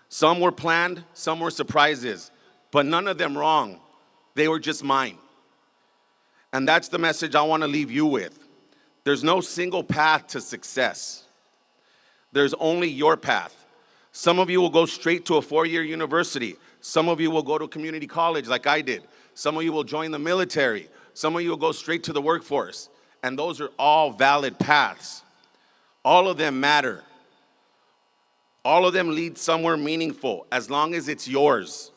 Some were planned, some were surprises, but none of them wrong. They were just mine. And that's the message I want to leave you with. There's no single path to success. There's only your path. Some of you will go straight to a 4-year university. Some of you will go to community college like I did. Some of you will join the military. Some of you will go straight to the workforce. And those are all valid paths. All of them matter. All of them lead somewhere meaningful as long as it's yours.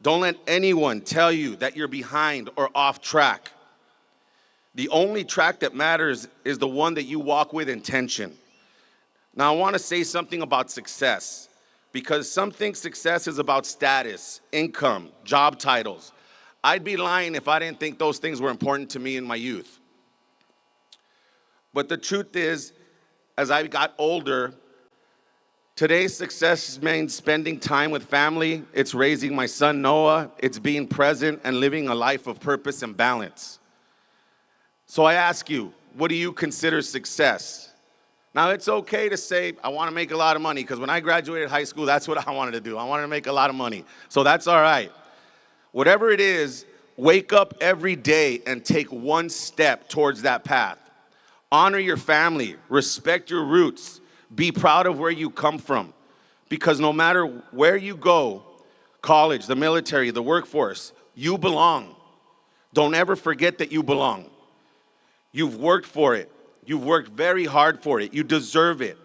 Don't let anyone tell you that you're behind or off track. The only track that matters is the one that you walk with intention. Now, I want to say something about success, because some think success is about status, income, job titles. I'd be lying if I didn't think those things were important to me in my youth. But the truth is, as I got older, today's success means spending time with family. It's raising my son Noah. It's being present and living a life of purpose and balance. So I ask you, what do you consider success? Now, it's okay to say, I want to make a lot of money, because when I graduated high school, that's what I wanted to do. I wanted to make a lot of money. So that's all right. Whatever it is, wake up every day and take one step towards that path. Honor your family, respect your roots, be proud of where you come from. Because no matter where you go, college, the military, the workforce, you belong. Don't ever forget that you belong. You've worked for it. You've worked very hard for it. You deserve it.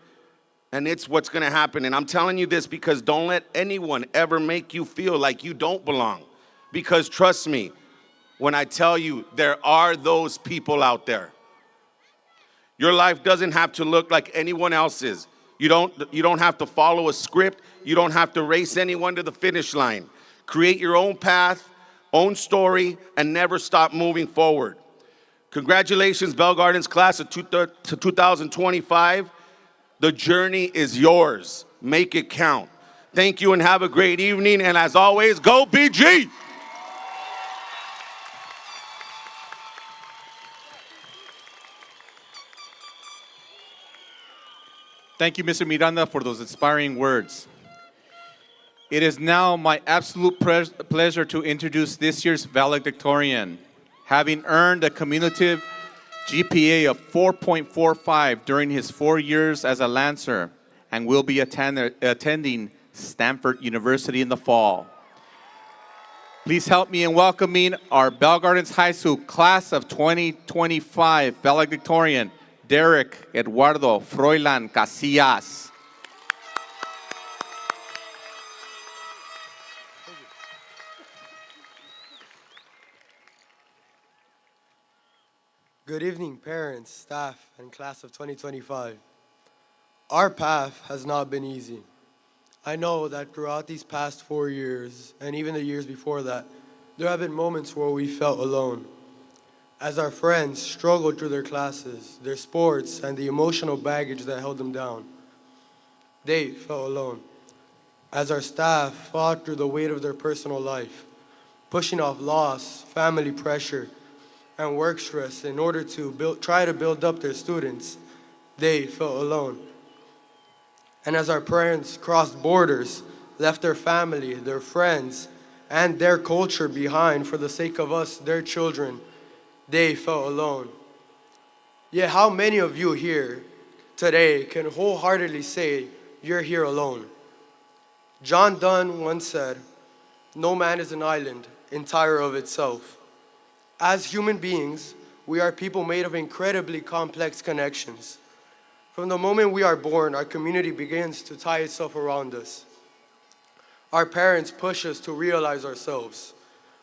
And it's what's going to happen. And I'm telling you this because don't let anyone ever make you feel like you don't belong. Because trust me, when I tell you, there are those people out there. Your life doesn't have to look like anyone else's. You don't have to follow a script. You don't have to race anyone to the finish line. Create your own path, own story, and never stop moving forward. Congratulations, Bell Gardens class of 2025. The journey is yours. Make it count. Thank you and have a great evening. And as always, go BG! Thank you, Mr. Miranda, for those inspiring words. It is now my absolute pleasure to introduce this year's valedictorian. Having earned a cumulative GPA of 4.45 during his 4 years as a Lancer, and will be attending Stanford University in the fall. Please help me in welcoming our Bell Gardens High School class of 2025 valedictorian, Derek Eduardo Froilan Casillas. Good evening, parents, staff, and class of 2025. Our path has not been easy. I know that throughout these past 4 years, and even the years before that, there have been moments where we felt alone. As our friends struggled through their classes, their sports, and the emotional baggage that held them down, they felt alone. As our staff fought through the weight of their personal life, pushing off loss, family pressure, and work stress in order to try to build up their students, they felt alone. And as our parents crossed borders, left their family, their friends, and their culture behind for the sake of us, their children, they felt alone. Yet how many of you here today can wholeheartedly say you're here alone? John Donne once said, "No man is an island entire of itself." As human beings, we are people made of incredibly complex connections. From the moment we are born, our community begins to tie itself around us. Our parents push us to realize ourselves.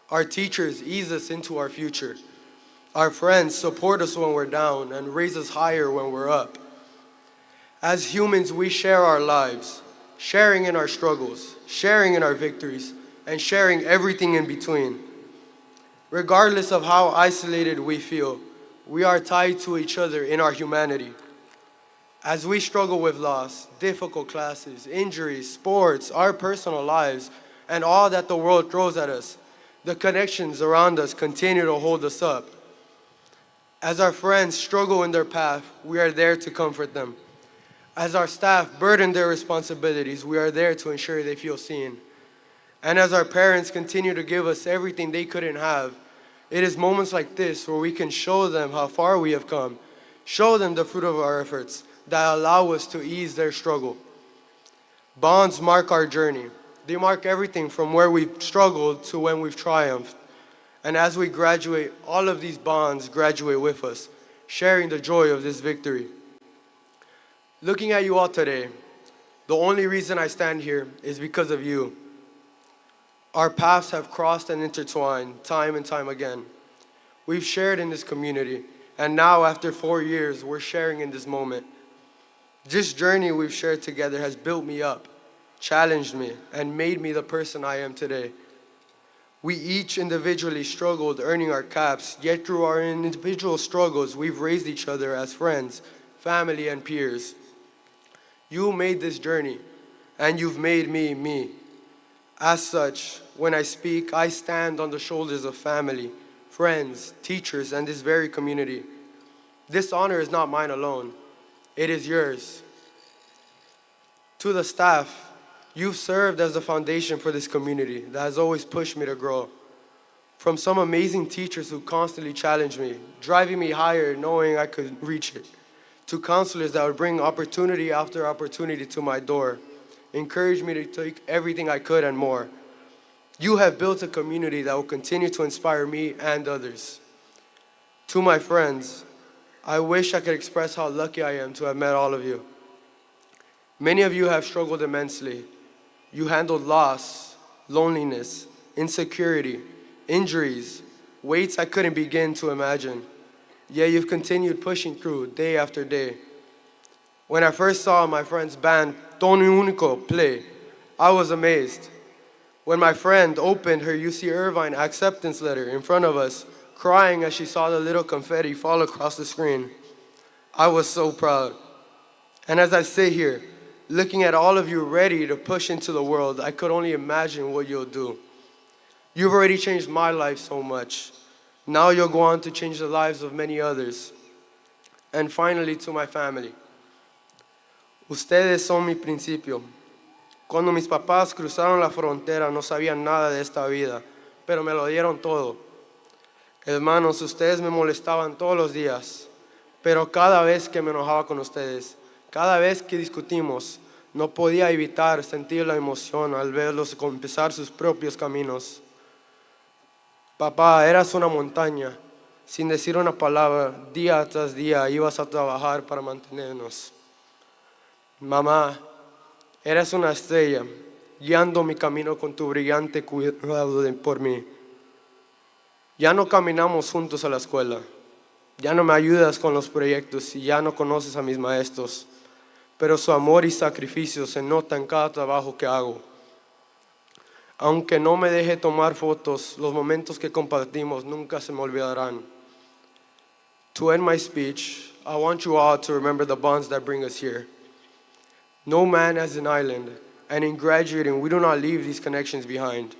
Our teachers ease us into our future. Our friends support us when we're down and raise us higher when we're up. As humans, we share our lives, sharing in our struggles, sharing in our victories, and sharing everything in between. Regardless of how isolated we feel, we are tied to each other in our humanity. As we struggle with loss, difficult classes, injuries, sports, our personal lives, and all that the world throws at us, the connections around us continue to hold us up. As our friends struggle in their path, we are there to comfort them. As our staff burden their responsibilities, we are there to ensure they feel seen. And as our parents continue to give us everything they couldn't have, it is moments like this where we can show them how far we have come, show them the fruit of our efforts that allow us to ease their struggle. Bonds mark our journey. They mark everything from where we've struggled to when we've triumphed. And as we graduate, all of these bonds graduate with us, sharing the joy of this victory. Looking at you all today, the only reason I stand here is because of you. Our paths have crossed and intertwined time and time again. We've shared in this community, and now after 4 years, we're sharing in this moment. This journey we've shared together has built me up, challenged me, and made me the person I am today. We each individually struggled earning our caps, yet through our individual struggles, we've raised each other as friends, family, and peers. You made this journey, and you've made me me. As such, when I speak, I stand on the shoulders of family, friends, teachers, and this very community. This honor is not mine alone. It is yours. To the staff, you've served as the foundation for this community that has always pushed me to grow. From some amazing teachers who constantly challenged me, driving me higher knowing I could reach it, to counselors that would bring opportunity after opportunity to my door, encouraged me to take everything I could and more. You have built a community that will continue to inspire me and others. To my friends, I wish I could express how lucky I am to have met all of you. Many of you have struggled immensely. You handled loss, loneliness, insecurity, injuries, weights I couldn't begin to imagine. Yet you've continued pushing through day after day. When I first saw my friend's band, Tono Unico, play, I was amazed. When my friend opened her UC Irvine acceptance letter in front of us, crying as she saw the little confetti fall across the screen, I was so proud. And as I sit here, looking at all of you ready to push into the world, I could only imagine what you'll do. You've already changed my life so much. Now you'll go on to change the lives of many others. And finally, to my family. Ustedes son mi principio. Cuando mis papás cruzaron la frontera no sabían nada de esta vida, pero me lo dieron todo. Hermanos, ustedes me molestaban todos los días, pero cada vez que me enojaba con ustedes, cada vez que discutimos, no podía evitar sentir la emoción al verlos empezar sus propios caminos. Papá, eras una montaña. Sin decir una palabra, día tras día ibas a trabajar para mantenernos. Mamá, eras una estrella, guiando mi camino con tu brillante cuidado por mí. Ya no caminamos juntos a la escuela. Ya no me ayudas con los proyectos y ya no conoces a mis maestros. Pero su amor y sacrificio se nota en cada trabajo que hago. Aunque no me deje tomar fotos, los momentos que compartimos nunca se me olvidarán. To end my speech, I want you all to remember the bonds that bring us here. No man has an island, and in graduating, we do not leave these connections behind.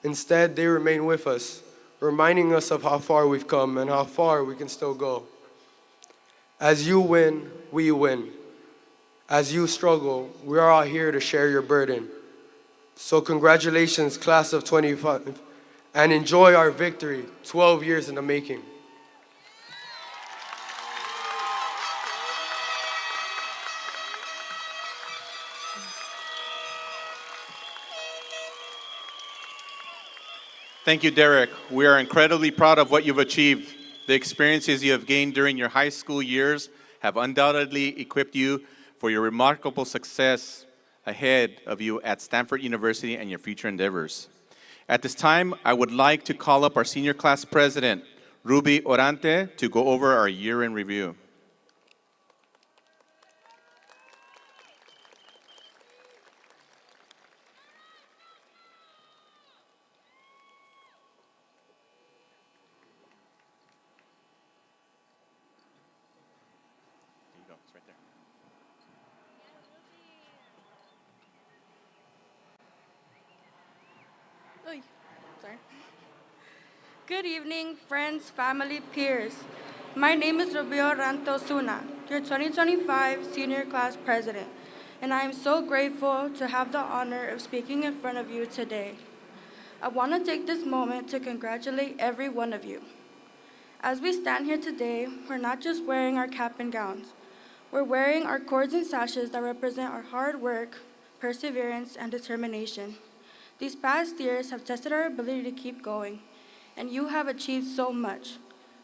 Instead, they remain with us, reminding us of how far we've come and how far we can still go. As you win, we win. As you struggle, we are all here to share your burden. So congratulations, class of 25, and enjoy our victory, 12 years in the making. Thank you, Derek. We are incredibly proud of what you've achieved. The experiences you have gained during your high school years have undoubtedly equipped you for your remarkable success ahead of you at Stanford University and your future endeavors. At this time, I would like to call up our senior class president, Ruby Orante, to go over our year in review. Oy, sorry. Good evening, friends, family, peers. My name is Rubio Ranto Suna, your 2025 senior class president, and I am so grateful to have the honor of speaking in front of you today. I want to take this moment to congratulate every one of you. As we stand here today, we're not just wearing our cap and gowns. We're wearing our cords and sashes that represent our hard work, perseverance, and determination. These past years have tested our ability to keep going, and you have achieved so much.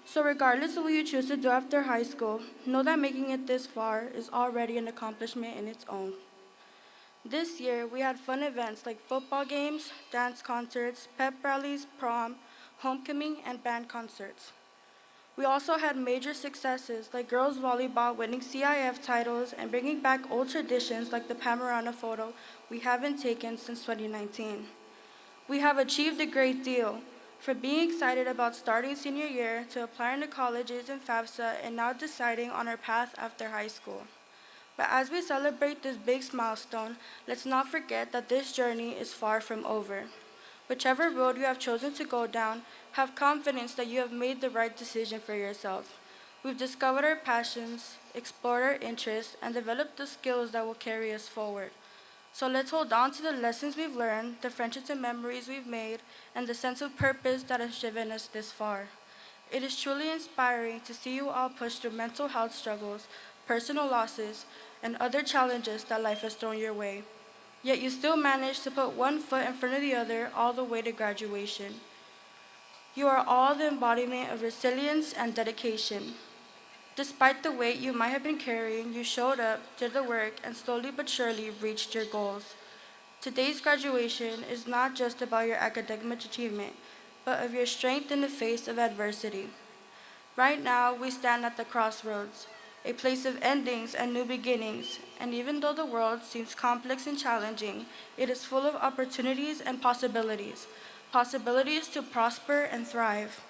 So regardless of what you choose to do after high school, know that making it this far is already an accomplishment in its own. This year, we had fun events like football games, dance concerts, pep rallies, prom, homecoming, and band concerts. We also had major successes like girls volleyball winning CIF titles and bringing back old traditions like the Panorama photo we haven't taken since 2019. We have achieved a great deal, from being excited about starting senior year to applying to colleges in FAFSA and now deciding on our path after high school. But as we celebrate this big milestone, let's not forget that this journey is far from over. Whichever road you have chosen to go down, have confidence that you have made the right decision for yourself. We've discovered our passions, explored our interests, and developed the skills that will carry us forward. So let's hold on to the lessons we've learned, the friendships and memories we've made, and the sense of purpose that has driven us this far. It is truly inspiring to see you all push through mental health struggles, personal losses, and other challenges that life has thrown your way. Yet you still manage to put one foot in front of the other all the way to graduation. You are all the embodiment of resilience and dedication. Despite the weight you might have been carrying, you showed up, did the work, and slowly but surely reached your goals. Today's graduation is not just about your academic achievement, but of your strength in the face of adversity. Right now, we stand at the crossroads, a place of endings and new beginnings, and even though the world seems complex and challenging, it is full of opportunities and possibilities to prosper and thrive.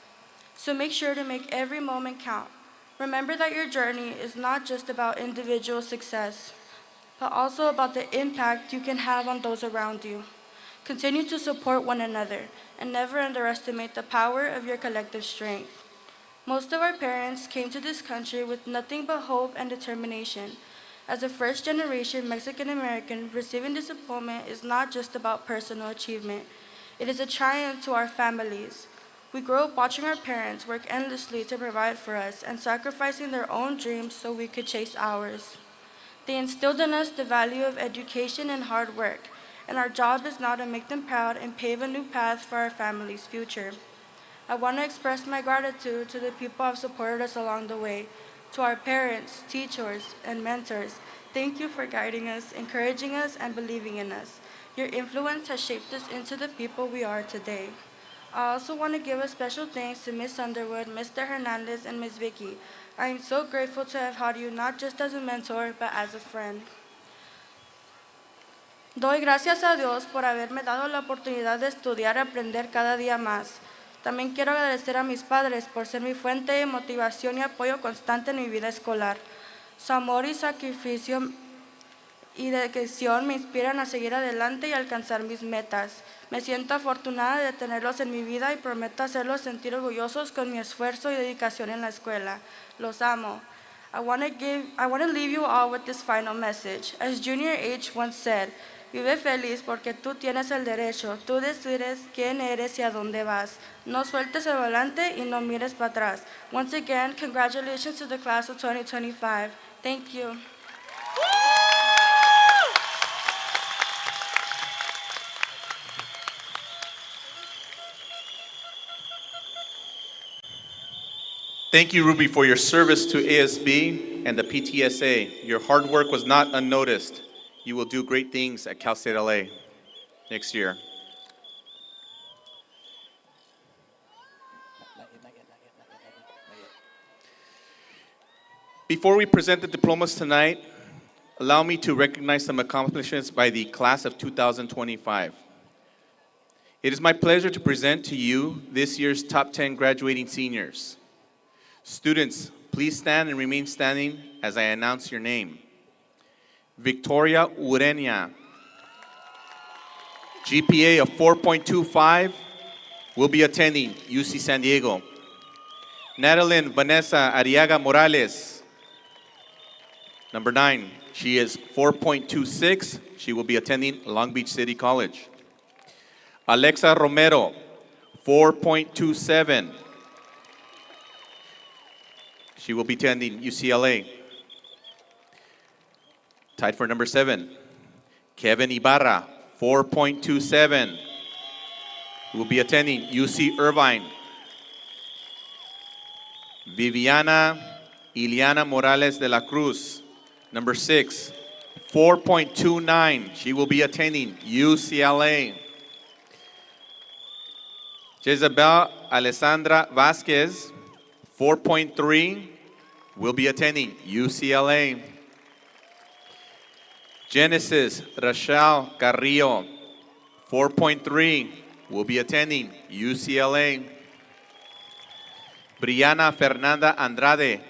So make sure to make every moment count. Remember that your journey is not just about individual success, but also about the impact you can have on those around you. Continue to support one another and never underestimate the power of your collective strength. Most of our parents came to this country with nothing but hope and determination. As a first-generation Mexican-American, receiving this diploma is not just about personal achievement. It is a triumph to our families. We grew up watching our parents work endlessly to provide for us and sacrificing their own dreams so we could chase ours. They instilled in us the value of education and hard work, and our job is now to make them proud and pave a new path for our family's future. I want to express my gratitude to the people who have supported us along the way. To our parents, teachers, and mentors, thank you for guiding us, encouraging us, and believing in us. Your influence has shaped us into the people we are today. I also want to give a special thanks to Ms. Underwood, Mr. Hernandez, and Ms. Vicky. I am so grateful to have had you not just as a mentor, but as a friend. Doy gracias a Dios por haberme dado la oportunidad de estudiar y aprender cada día más. También quiero agradecer a mis padres por ser mi fuente de motivación y apoyo constante en mi vida escolar. Su amor y sacrificio y dedicación me inspiran a seguir adelante y alcanzar mis metas. Me siento afortunada de tenerlos en mi vida y prometo hacerlos sentir orgullosos con mi esfuerzo y dedicación en la escuela. Los amo. I want to leave you all with this final message. As Junior H once said, vive feliz porque tú tienes el derecho. Tú decides quién eres y a dónde vas. No sueltes el volante y no mires para atrás. Once again, congratulations to the class of 2025. Thank you. Thank you, Ruby, for your service to ASB and the PTSA. Your hard work was not unnoticed. You will do great things at Cal State LA next year. Before we present the diplomas tonight, allow me to recognize some accomplishments by the class of 2025. It is my pleasure to present to you this year's top 10 graduating seniors. Students, please stand and remain standing as I announce your name. Victoria Urenia, GPA of 4.25, will be attending UC San Diego. Natalie Vanessa Ariaga Morales, number 9, she is 4.26. She will be attending Long Beach City College. Alexa Romero, 4.27. She will be attending UCLA. Tied for number 7, Kevin Ibarra, 4.27. He will be attending UC Irvine. Viviana Ileana Morales de la Cruz, number 6, 4.29. She will be attending UCLA. Jezabel Alessandra Vasquez, 4.3, will be attending UCLA. Genesis Rachel Carrillo, 4.3, will be attending UCLA. Brianna Fernanda Andrade,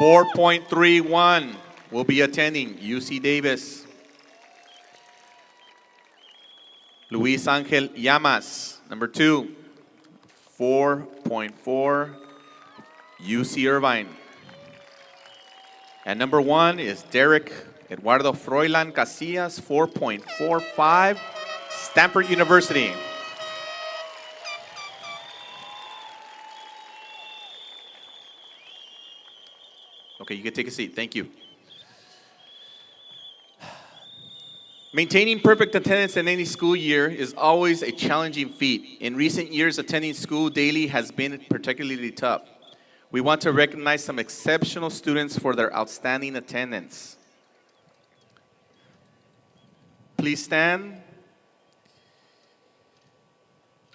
4.31, will be attending UC Davis. Luis Angel Llamas, number 2, 4.4, UC Irvine. And number 1 is Derek Eduardo Froilan Casillas, 4.45, Stanford University. Okay, you can take a seat. Thank you. Maintaining perfect attendance in any school year is always a challenging feat. In recent years, attending school daily has been particularly tough. We want to recognize some exceptional students for their outstanding attendance. Please stand.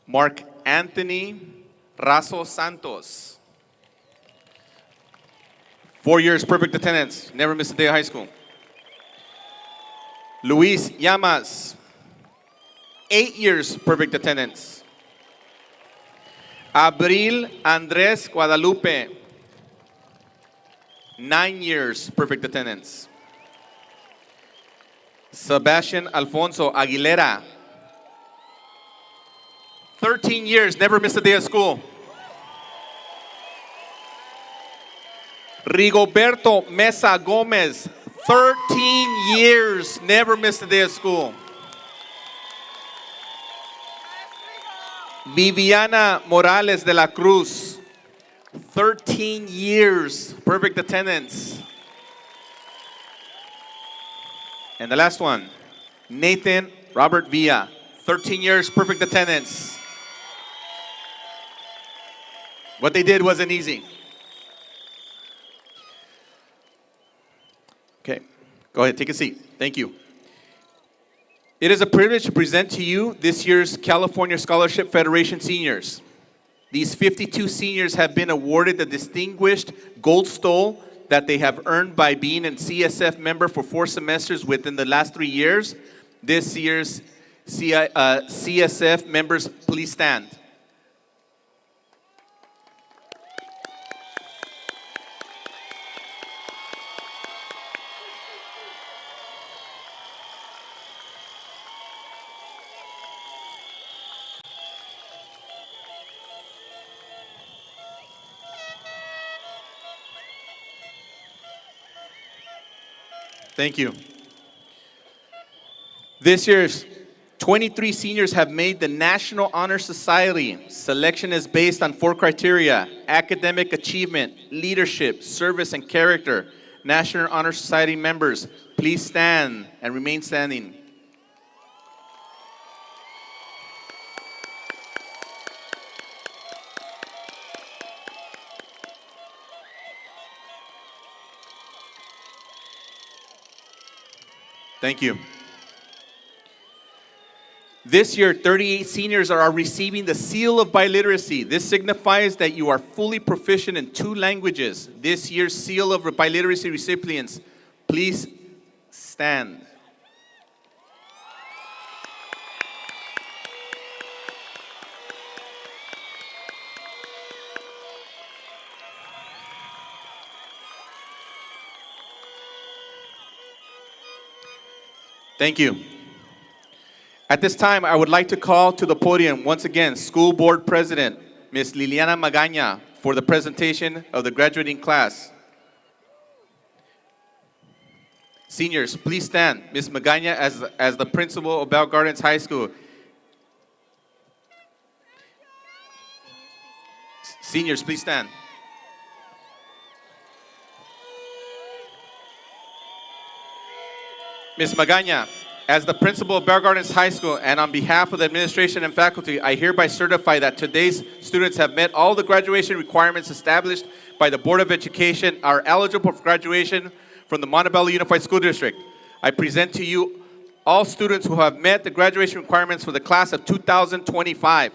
Mark Anthony Razo Santos. 4 years, perfect attendance, never missed a day of high school. Luis Llamas, 8 years, perfect attendance. Abril Andrés Guadalupe, 9 years, perfect attendance. Sebastian Alfonso Aguilera, 13 years, never missed a day of school. Rigoberto Mesa Gomez, 13 years, never missed a day of school. Viviana Morales de la Cruz, 13 years, perfect attendance. And the last one, Nathan Robert Villa, 13 years, perfect attendance. What they did wasn't easy. Okay, go ahead, take a seat. Thank you. It is a privilege to present to you this year's California Scholarship Federation seniors. These 52 seniors have been awarded the distinguished gold stole that they have earned by being a CSF member for 4 semesters within the last 3 years. This year's CSF members, please stand. Thank you. This year's 23 seniors have made the National Honor Society. Selection is based on 4 criteria: academic achievement, leadership, service, and character. National Honor Society members, please stand and remain standing. Thank you. This year, 38 seniors are receiving the seal of biliteracy. This signifies that you are fully proficient in 2 languages. This year's seal of biliteracy recipients, please stand. Thank you. At this time, I would like to call to the podium once again School Board President, Ms. Liliana Magaña, for the presentation of the graduating class. Seniors, please stand. Ms. Magaña as the principal of Bell Gardens High School. Seniors, please stand. Ms. Magaña, as the principal of Bell Gardens High School and on behalf of the administration and faculty, I hereby certify that today's students have met all the graduation requirements established by the Board of Education, are eligible for graduation from the Montebello Unified School District. I present to you all students who have met the graduation requirements for the class of 2025.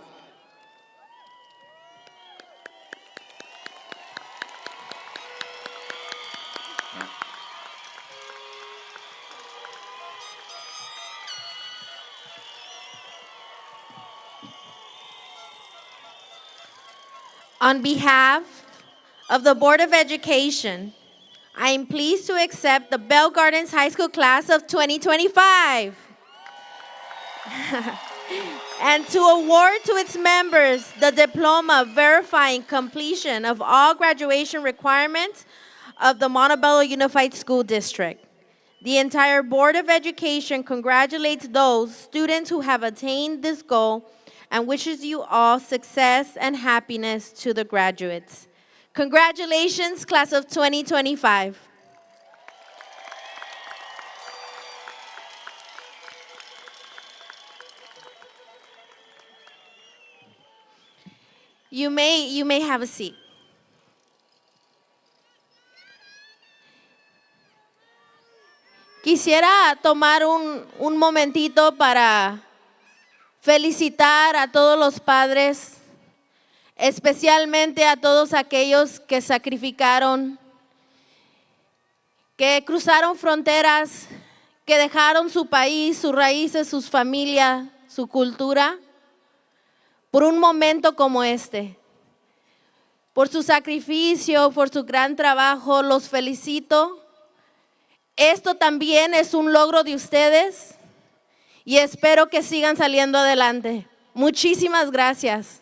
On behalf of the Board of Education, I am pleased to accept the Bell Gardens High School class of 2025 and to award to its members the diploma verifying completion of all graduation requirements of the Montebello Unified School District. The entire Board of Education congratulates those students who have attained this goal and wishes you all success and happiness to the graduates. Congratulations, class of 2025. You may have a seat. Quisiera tomar un momentito para felicitar a todos los padres, especialmente a todos aquellos que sacrificaron, que cruzaron fronteras, que dejaron su país, sus raíces, sus familias, su cultura, por un momento como este. Por su sacrificio, por su gran trabajo, los felicito. Esto también es un logro de ustedes. Y espero que sigan saliendo adelante. Muchísimas gracias.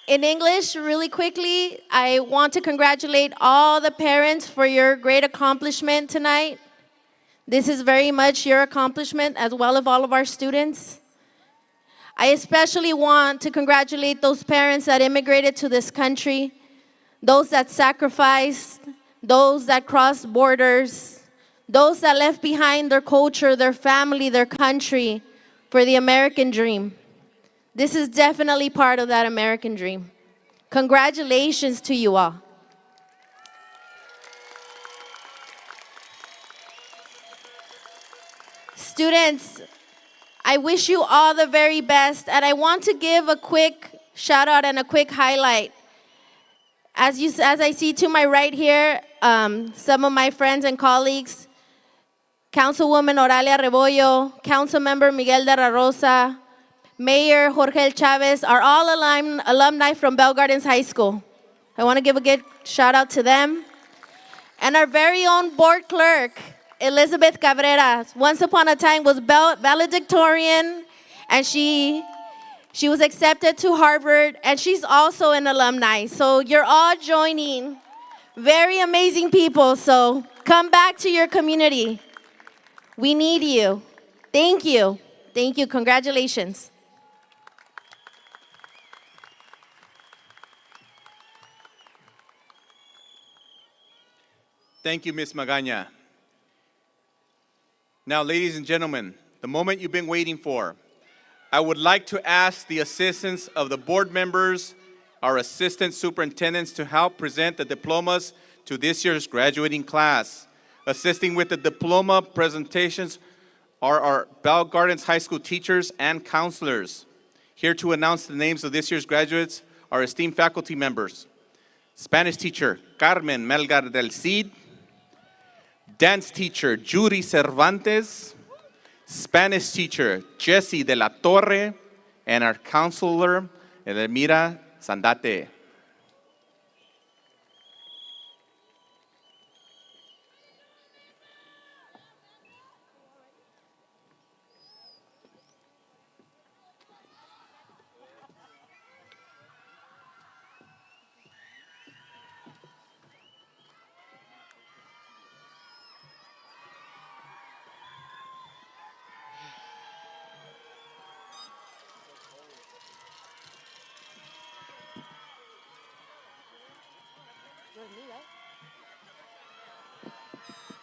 In English, really quickly, I want to congratulate all the parents for your great accomplishment tonight. This is very much your accomplishment as well as all of our students. I especially want to congratulate those parents that immigrated to this country, those that sacrificed, those that crossed borders, those that left behind their culture, their family, their country for the American dream. This is definitely part of that American dream. Congratulations to you all. Students, I wish you all the very best, and I want to give a quick shout out and a quick highlight. As I see to my right here, some of my friends and colleagues, Councilwoman Oralia Rebollo, Councilmember Miguel de la Rosa, Mayor Jorge Chavez are all alumni from Bell Gardens High School. I want to give a good shout out to them. And our very own board clerk, Elizabeth Cabrera, once upon a time was Valedictorian, and she was accepted to Harvard, and she's also an alumni. So you're all joining very amazing people. So come back to your community. We need you. Thank you. Thank you. Congratulations. Thank you, Ms. Magaña. Now, ladies and gentlemen, the moment you've been waiting for. I would like to ask the assistance of the board members our assistant superintendents to help present the diplomas to this year's graduating class. Assisting with the diploma presentations are our Bell Gardens High School teachers and counselors. Here to announce the names of this year's graduates are esteemed faculty members. Spanish teacher, Carmen Melgar del Cid. Dance teacher, Judy Cervantes. Spanish teacher, Jesse de la Torre. And our counselor, Edelmira Sandate.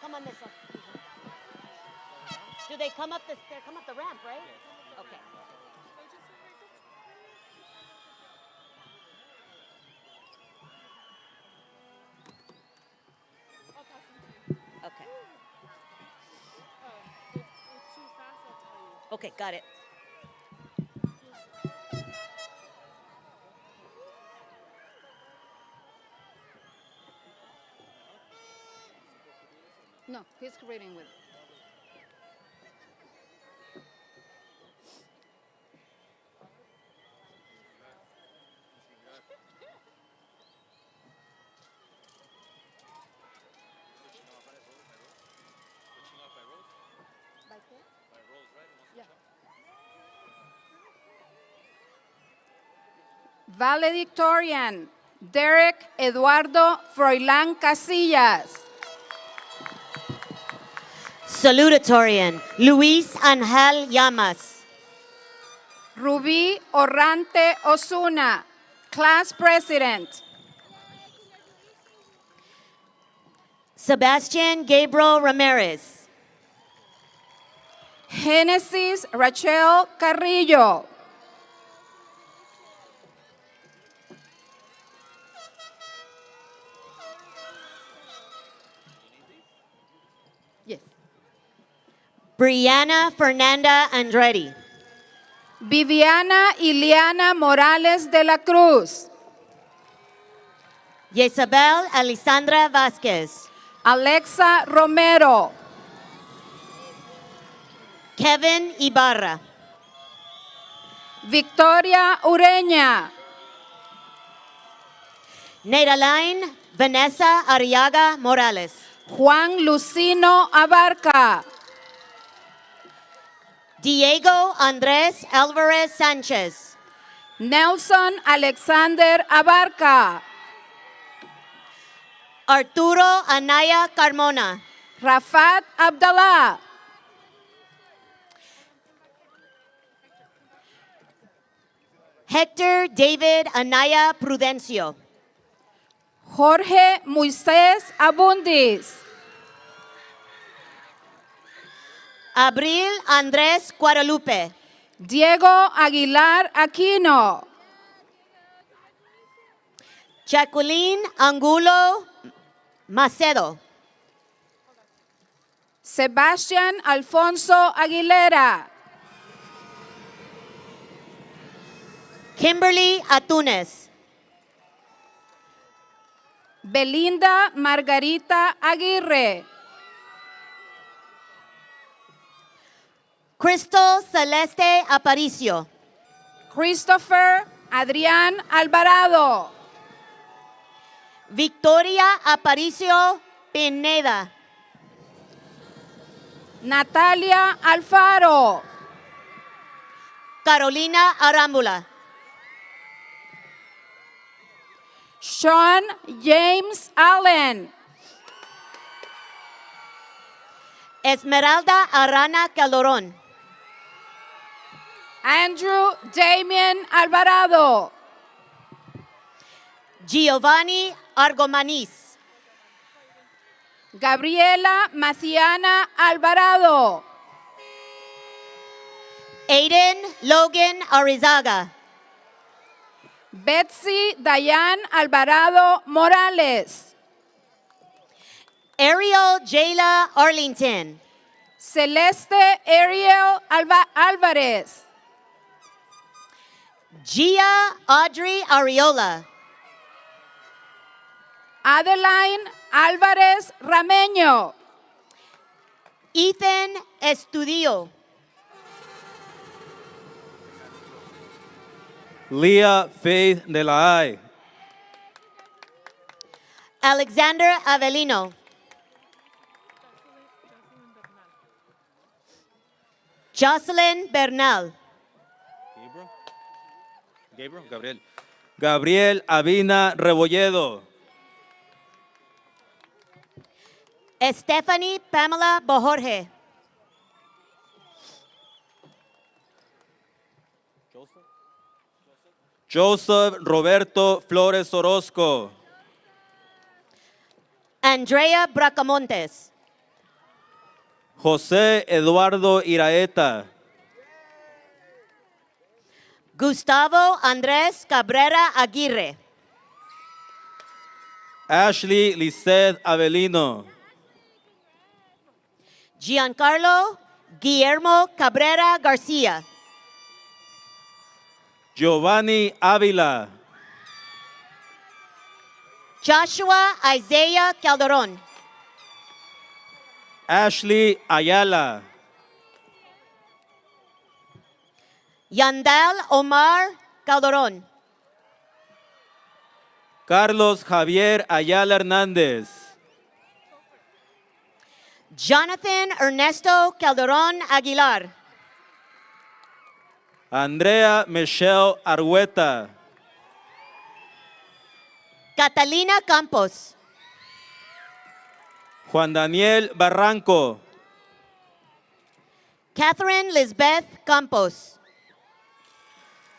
Come on this one. Do they come up the stair? Come up the ramp, right? Okay. Okay. Okay, got it. No, he's reading with. Valedictorian, Derek Eduardo Froilán Casillas. Salutatorian, Luis Angel Llamas. Rubí Orrante Osuna, Class President. Sebastian Gabriel Ramirez. Genesis Rachel Carrillo. Yes. Brianna Fernanda Andretti. Viviana Iliana Morales de la Cruz. Yesabel Alessandra Vasquez. Alexa Romero. Kevin Ibarra. Victoria Ureña. Nadaline Vanessa Arriaga Morales. Juan Lucino Abarca. Diego Andrés Alvarez Sánchez. Nelson Alexander Abarca. Arturo Anaya Carmona. Rafat Abdallah. Hector David Anaya Prudencio. Jorge Moisés Abundis. Abril Andrés Guadalupe. Diego Aguilar Aquino. Jacqueline Angulo Macedo. Sebastián Alfonso Aguilera. Kimberly Atunes. Belinda Margarita Aguirre. Crystal Celeste Aparicio. Christopher Adrián Alvarado. Victoria Aparicio Pineda. Natalia Alfaro. Carolina Arámbula. Sean James Allen. Esmeralda Arana Calderón. Andrew Damien Alvarado. Giovanni Argomanis. Gabriela Maciana Alvarado. Aiden Logan Arizaga. Betsy Dayan Alvarado Morales. Ariel Jayla Arlington. Celeste Ariel Alvarez. Gia Audrey Ariola. Adeline Álvarez Rameño. Ethan Estudio. Leah Faith de la Hay. Alexander Avelino. Jocelyn Bernal. Gabriel. Gabriel Avina Rebolledo. Stephanie Pamela Bojorge. Joseph Roberto Flores Orozco. Andrea Bracamontes. José Eduardo Iraeta. Gustavo Andrés Cabrera Aguirre. Ashley Lisset Avelino. Giancarlo Guillermo Cabrera Garcia. Giovanni Ávila. Joshua Isaiah Calderon. Ashley Ayala. Yandel Omar Calderon. Carlos Javier Ayala Hernández. Jonathan Ernesto Calderon Aguilar. Andrea Michelle Argueta. Catalina Campos. Juan Daniel Barranco. Catherine Lisbeth Campos.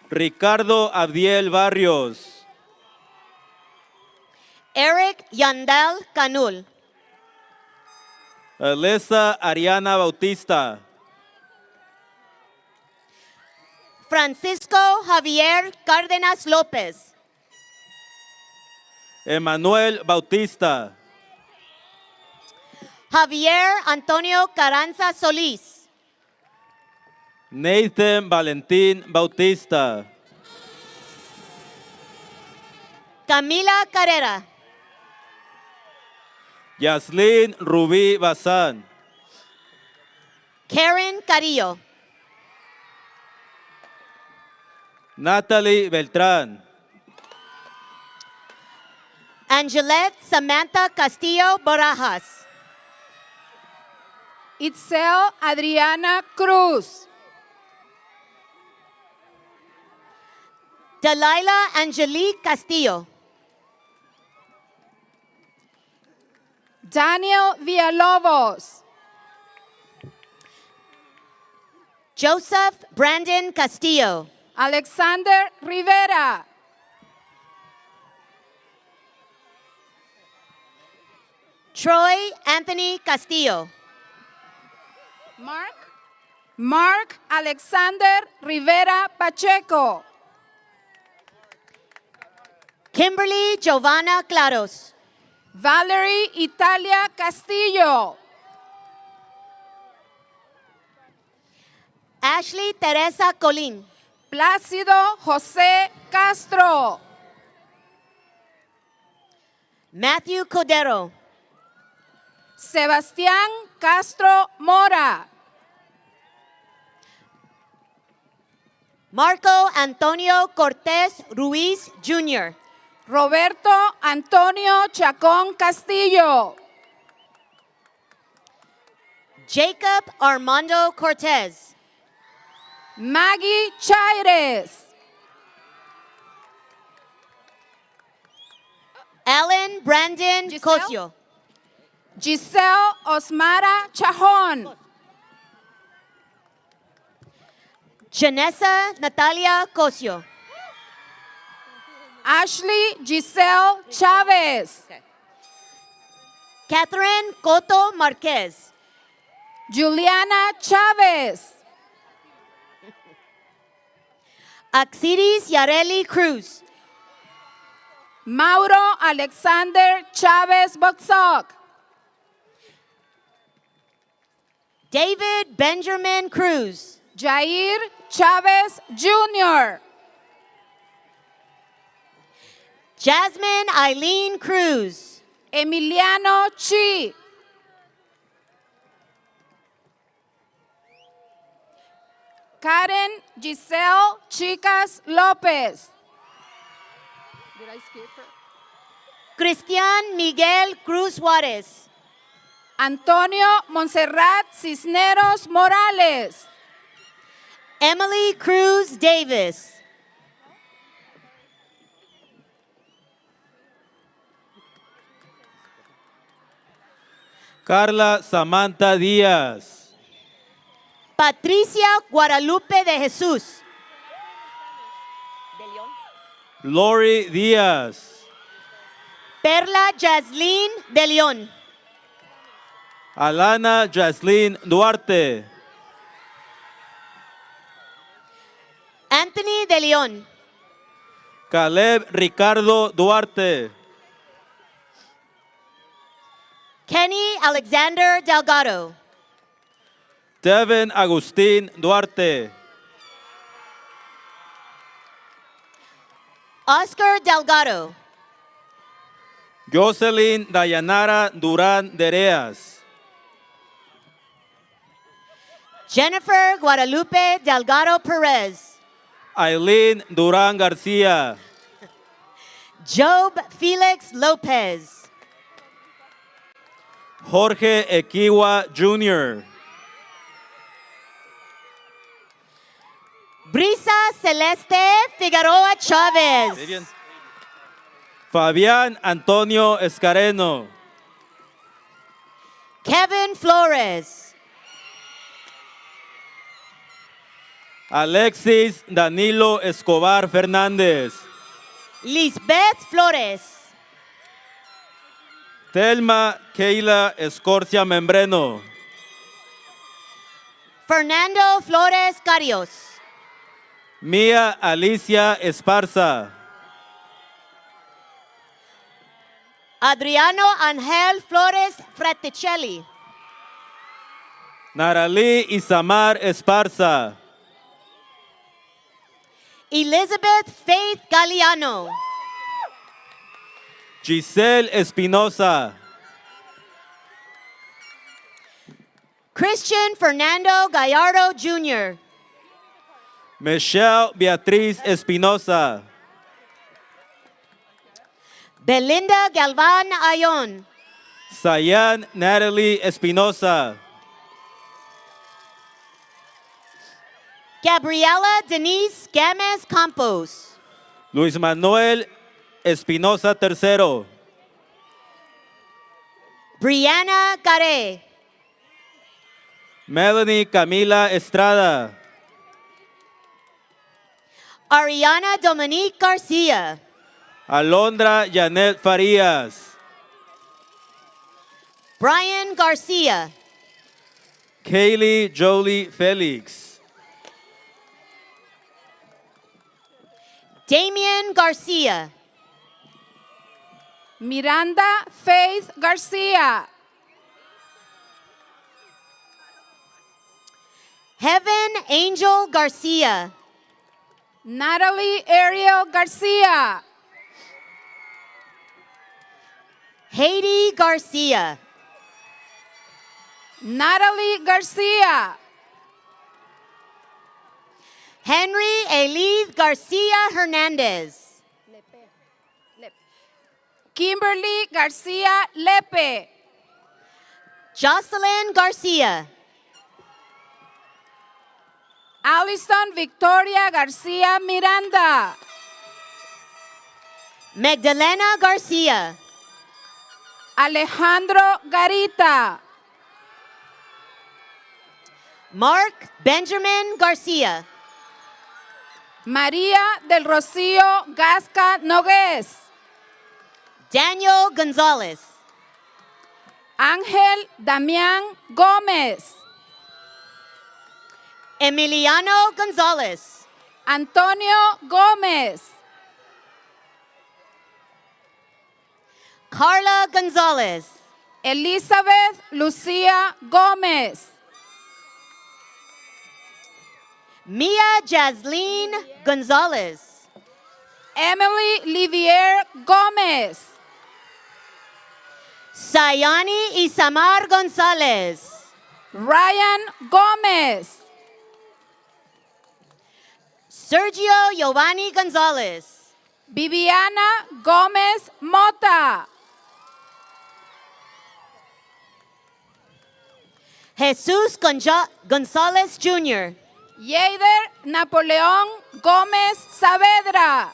Ricardo Abdiel Barrios. Eric Yandel Canul. Alyssa Ariana Bautista. Francisco Javier Cárdenas López. Emanuel Bautista. Javier Antonio Carranza Solís. Nathan Valentín Bautista. Camila Carrera. Yaslin Rubí Bazán. Karen Carillo. Natalie Beltrán. Angelette Samantha Castillo Barajas. Itzel Adriana Cruz. Delilah Angelique Castillo. Daniel Villalobos. Joseph Brandon Castillo. Alexander Rivera. Troy Anthony Castillo. Mark Alexander Rivera Pacheco. Kimberly Giovanna Claros. Valerie Italia Castillo. Ashley Teresa Colín. Plácido José Castro. Matthew Cordero. Sebastián Castro Mora. Marco Antonio Cortés Ruiz Jr. Roberto Antonio Chacón Castillo. Jacob Armando Cortez. Maggie Chaires. Alan Brandon Giselle? Cosio. Giselle Osmara Chajón. Janessa Natalia Cosio. Ashley Giselle Chávez. Catherine Coto Marquez. Juliana Chávez. Axiris Yareli Cruz. Mauro Alexander Chavez Botzok. David Benjamin Cruz. Jair Chavez Jr. Jasmine Eileen Cruz. Emiliano Chi. Karen Giselle Chicas Lopez. Did I skip her? Cristian Miguel Cruz Juarez. Antonio Montserrat Cisneros Morales. Emily Cruz Davis. Carla Samantha Díaz. Patricia Guadalupe de Jesús. Lori Díaz. Perla Jaslyn de León. Alana Jaslyn Duarte. Anthony de León. Caleb Ricardo Duarte. Kenny Alexander Delgado. Devin Agustín Duarte. Oscar Delgado. Jocelyn Dayanara Durán Dereas. Jennifer Guadalupe Delgado Perez. Aileen Durán García. Job Felix Lopez. Jorge Equiwa Jr. Brisa Celeste Figueroa Chávez. Fabián Antonio Escareno. Kevin Flores. Alexis Danilo Escobar Fernández. Lisbeth Flores. Telma Keila Escorcia Membreno. Fernando Flores Carios. Mía Alicia Esparza. Adriano Angel Flores Fraticelli. Naralí Isamar Esparza. Elizabeth Faith Galeano. Giselle Espinosa. Christian Fernando Gallardo Jr. Michelle Beatriz Espinosa. Belinda Galvan Ayon. Sayan Natalie Espinosa. Gabriela Denise Gamez Campos. Luis Manuel Espinosa III. Brianna Gare. Melanie Camila Estrada. Ariana Dominique Garcia. Alondra Janet Farías. Brian Garcia. Kaylee Jolie Felix. Damian Garcia. Miranda Faith Garcia. Heaven Angel Garcia. Natalie Ariel Garcia. Haiti Garcia. Natalie Garcia. Henry Elid Garcia Hernandez. Kimberly Garcia Lepe. Jocelyn Garcia. Alison Victoria Garcia Miranda. Magdalena Garcia. Alejandro Garita. Mark Benjamin Garcia. María del Rocío Gasca Nogués. Daniel Gonzalez. Ángel Damián Gómez. Emiliano Gonzalez. Antonio Gómez. Carla Gonzalez. Elizabeth Lucia Gomez. Mia Jasleen Gonzalez. Emily Livier Gomez. Sayani Isamar Gonzalez. Ryan Gomez. Sergio Giovanni Gonzalez. Viviana Gomez Mota. Jesus Gonzalez Jr. Yeider Napoleón Gómez Saavedra.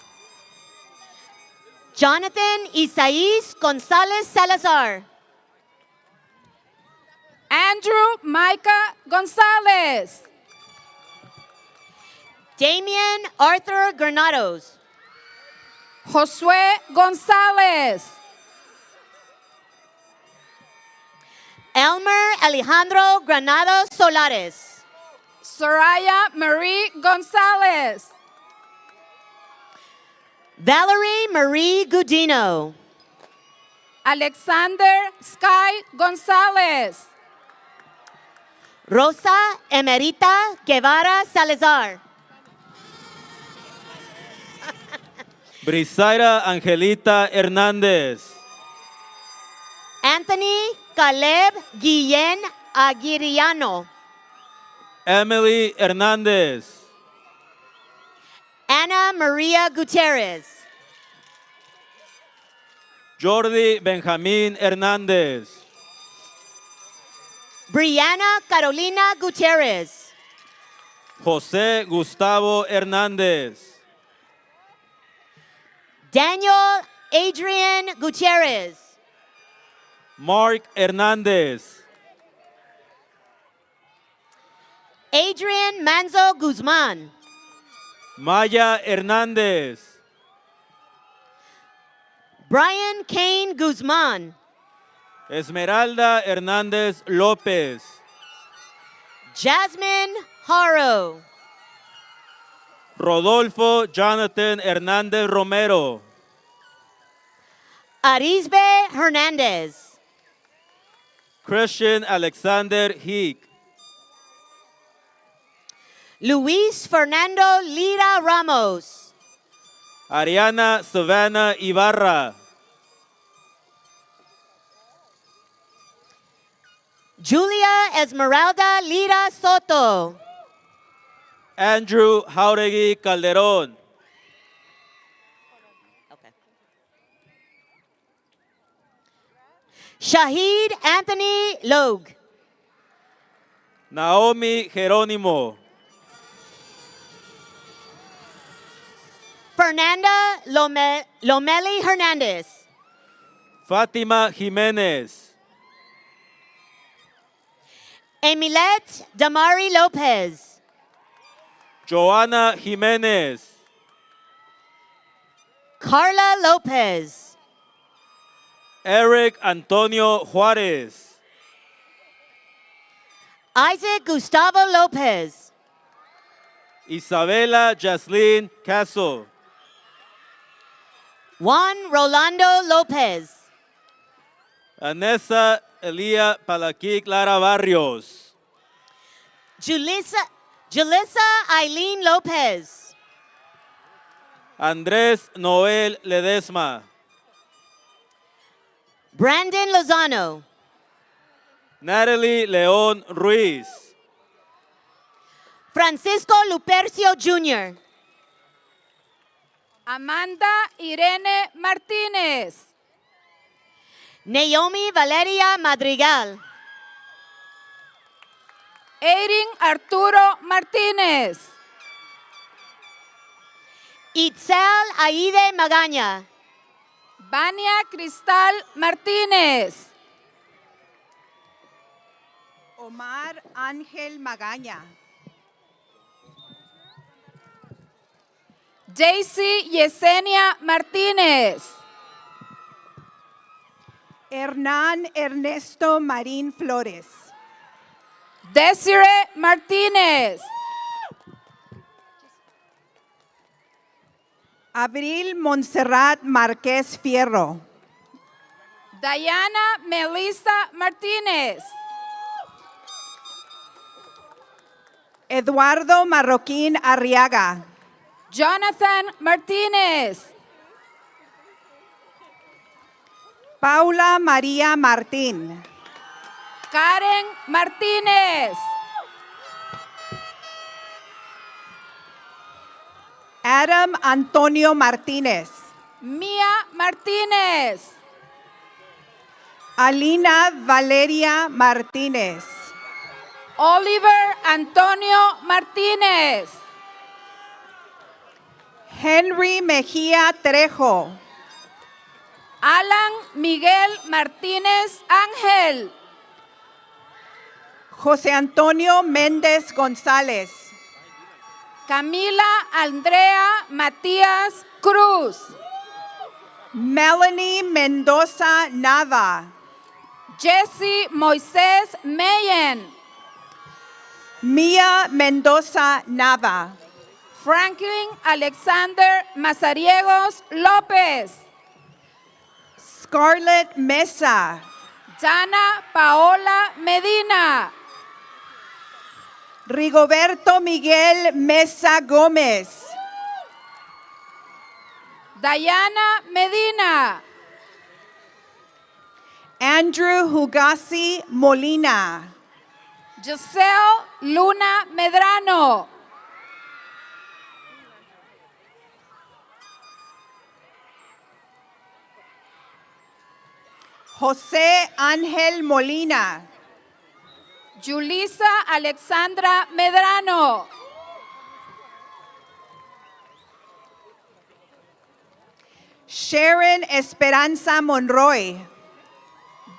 Jonathan Isaías Gonzalez Salazar. Andrew Micah Gonzalez. Damian Arthur Granados. Josué González. Elmer Alejandro Granados Solares. Soraya Marie González. Valerie Marie Gudino. Alexander Sky González. Rosa Emerita Guevara Salazar. Brisaira Angelita Hernández. Anthony Caleb Guillén Aguiriano. Emily Hernández. Ana Maria Gutierrez. Jordi Benjamín Hernández. Brianna Carolina Gutierrez. José Gustavo Hernández. Daniel Adrian Gutierrez. Mark Hernández. Adrian Manzo Guzman. Maya Hernández. Brian Kane Guzman. Esmeralda Hernández López. Jasmine Haro. Rodolfo Jonathan Hernández Romero. Arisbe Hernandez. Christian Alexander Hick. Luis Fernando Lira Ramos. Ariana Savannah Ibarra. Julia Esmeralda Lira Soto. Andrew Jauregui Calderón. Shahid Anthony Logue. Naomi Jerónimo. Fernanda Lomeli Hernandez. Fátima Jiménez. Emilet Damari Lopez. Joana Jiménez. Carla Lopez. Eric Antonio Juárez. Isaac Gustavo Lopez. Isabela Jaslyn Caso. Juan Rolando Lopez. Anessa Elia Palaquic Lara Barrios. Julissa Eileen Lopez. Andrés Noel Ledesma. Brandon Lozano. Natalie León Ruiz. Francisco Lupercio Jr. Amanda Irene Martínez. Naomi Valeria Madrigal. Erin Arturo Martínez. Itzel Aide Magaña. Vania Cristal Martínez. Omar Ángel Magaña. Daisy Yesenia Martínez. Hernán Ernesto Marín Flores. Desiree Martínez. Abril Montserrat Márquez Fierro. Diana Melissa Martínez. Eduardo Marroquín Arriaga. Jonathan Martínez. Paula María Martín. Karen Martínez. Adam Antonio Martínez. Mía Martínez. Alina Valeria Martínez. Oliver Antonio Martínez. Henry Mejía Trejo. Alan Miguel Martínez Ángel. José Antonio Méndez González. Camila Andrea Matías Cruz. Melanie Mendoza Nava. Jesse Moisés Mayen. Mia Mendoza Nava. Franklin Alexander Mazariegos López. Scarlett Mesa. Dana Paola Medina. Rigoberto Miguel Mesa Gómez. Diana Medina. Andrew Hugasi Molina. Giselle Luna Medrano. José Ángel Molina. Julisa Alexandra Medrano. Sharon Esperanza Monroy.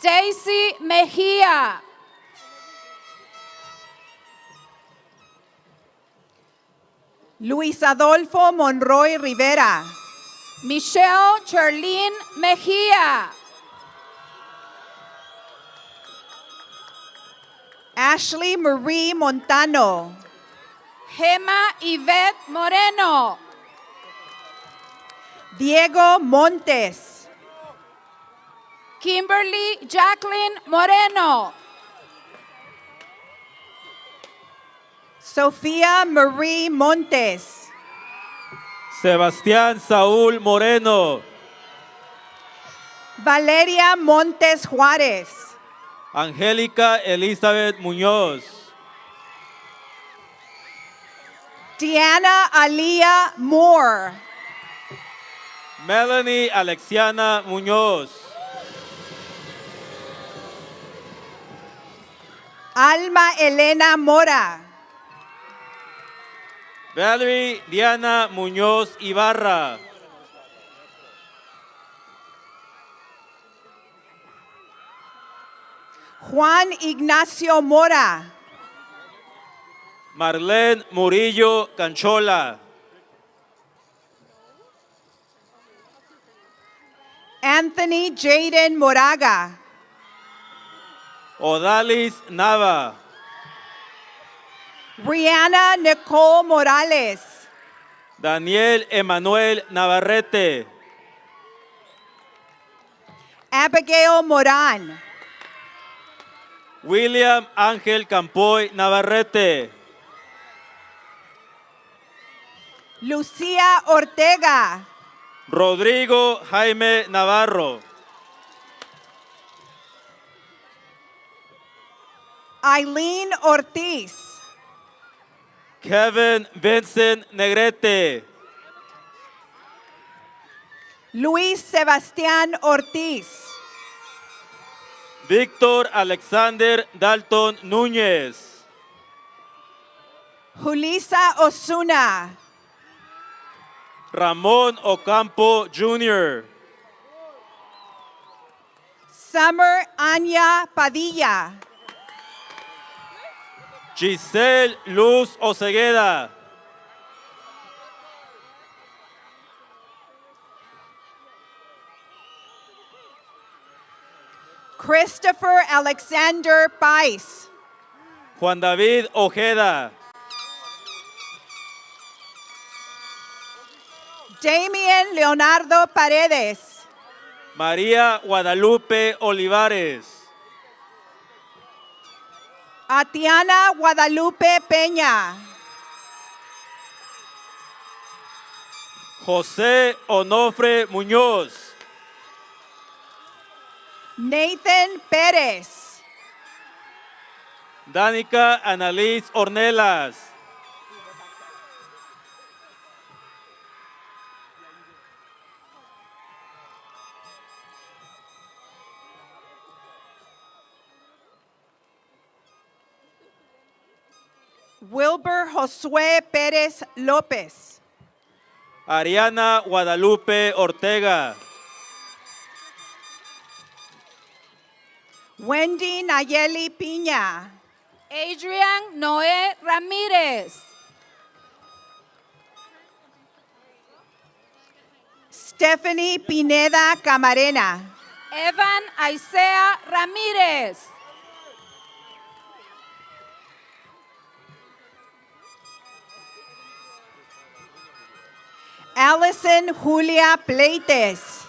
Daisy Mejía. Luis Adolfo Monroy Rivera. Michelle Charlene Mejía. Ashley Marie Montano. Gema Yvette Moreno. Diego Montes. Kimberly Jacqueline Moreno. Sofía Marie Montes. Sebastián Saúl Moreno. Valeria Montes Juárez. Angélica Elizabeth Muñoz. Diana Alia Moore. Melanie Alexiana Muñoz. Alma Elena Mora. Valerie Diana Muñoz Ibarra. Juan Ignacio Mora. Marlene Murillo Canchola. Anthony Jaden Moraga. Odalis Nava. Rihanna Nicole Morales. Daniel Emanuel Navarrete. Abigail Moran. William Ángel Campoy Navarrete. Lucía Ortega. Rodrigo Jaime Navarro. Eileen Ortiz. Kevin Vincent Negrete. Luis Sebastián Ortiz. Víctor Alexander Dalton Núñez. Julisa Osuna. Ramón Ocampo Jr. Summer Anya Padilla. Giselle Luz Ocegueda. Christopher Alexander Pais. Juan David Ojeda. Damien Leonardo Paredes. María Guadalupe Olivares. Atiana Guadalupe Peña. José Onofre Muñoz. Nathan Pérez. Danica Annalise Ornelas. Wilbur Josué Pérez López. Ariana Guadalupe Ortega. Wendy Nayeli Piña. Adrian Noé Ramírez. Stephanie Pineda Camarena. Evan Aisea Ramírez. Allison Julia Pleites.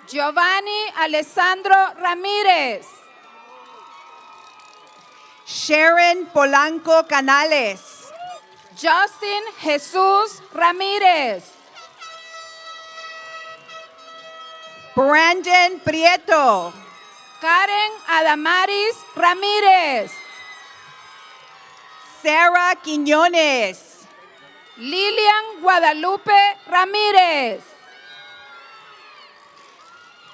Giovanni Alessandro Ramírez. Sharon Polanco Canales. Justin Jesús Ramírez. Brandon Prieto. Karen Adamaris Ramírez. Sarah Quiñones. Lilian Guadalupe Ramírez.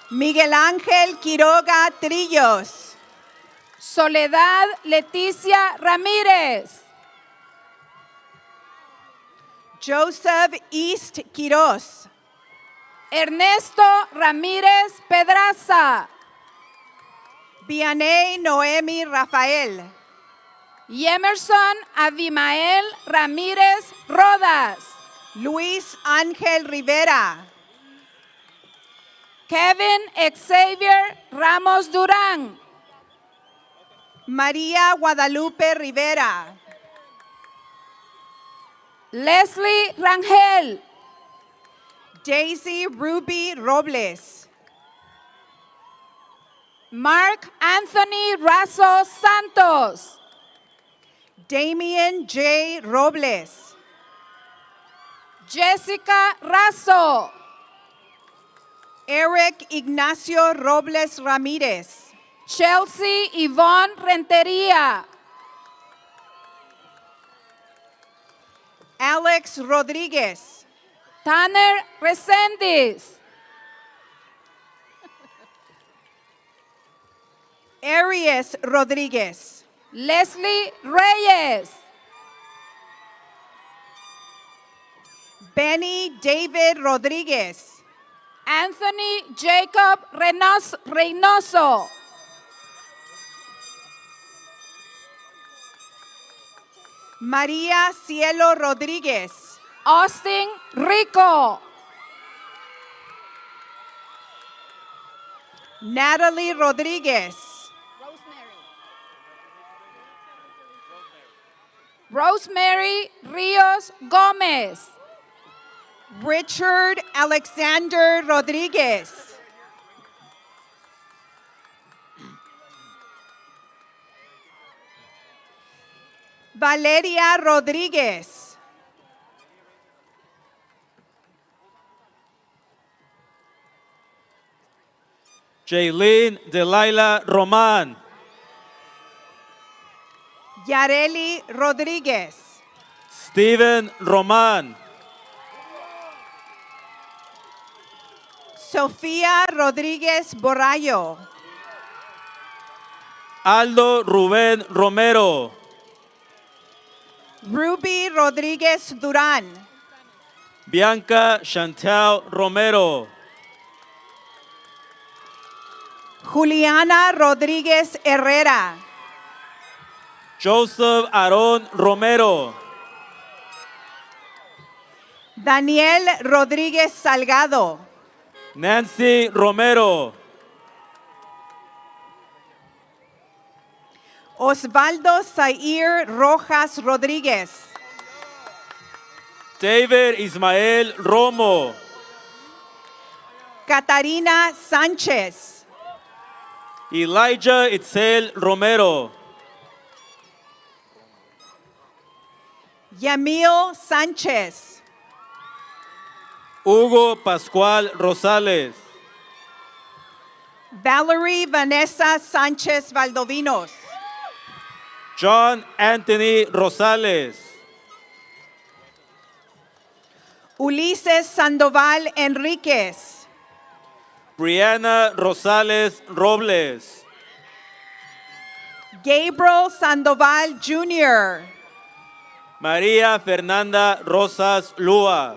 Miguel Ángel Quiroga Trillos. Soledad Leticia Ramírez. Joseph East Quiroz. Ernesto Ramírez Pedraza. Vianey Noemi Rafael. Yemerson Abimael Ramírez Rodas. Luis Ángel Rivera. Kevin Xavier Ramos Durán. María Guadalupe Rivera. Leslie Rangel. Daisy Ruby Robles. Mark Anthony Razo Santos. Damian J. Robles. Jessica Razo. Eric Ignacio Robles Ramírez. Chelsea Yvonne Rentería. Alex Rodríguez. Tanner Resendiz. Aries Rodríguez. Leslie Reyes. Benny David Rodríguez. Anthony Jacob Reynoso. María Cielo Rodríguez. Austin Rico. Natalie Rodríguez. Rosemary Rios Gómez. Richard Alexander Rodríguez. Valeria Rodríguez. Jaylene Delilah Román. Yareli Rodríguez. Steven Román. Sofía Rodríguez Borrayo. Aldo Rubén Romero. Ruby Rodríguez Durán. Bianca Chantal Romero. Juliana Rodríguez Herrera. Joseph Aarón Romero. Daniel Rodríguez Salgado. Nancy Romero. Osvaldo Zair Rojas Rodríguez. David Ismael Romo. Catarina Sánchez. Elijah Itzel Romero. Yamil Sánchez. Hugo Pascual Rosales. Valerie Vanessa Sánchez Valdovinos. John Anthony Rosales. Ulises Sandoval Enríquez. Brianna Rosales Robles. Gabriel Sandoval Jr. María Fernanda Rosas Lua.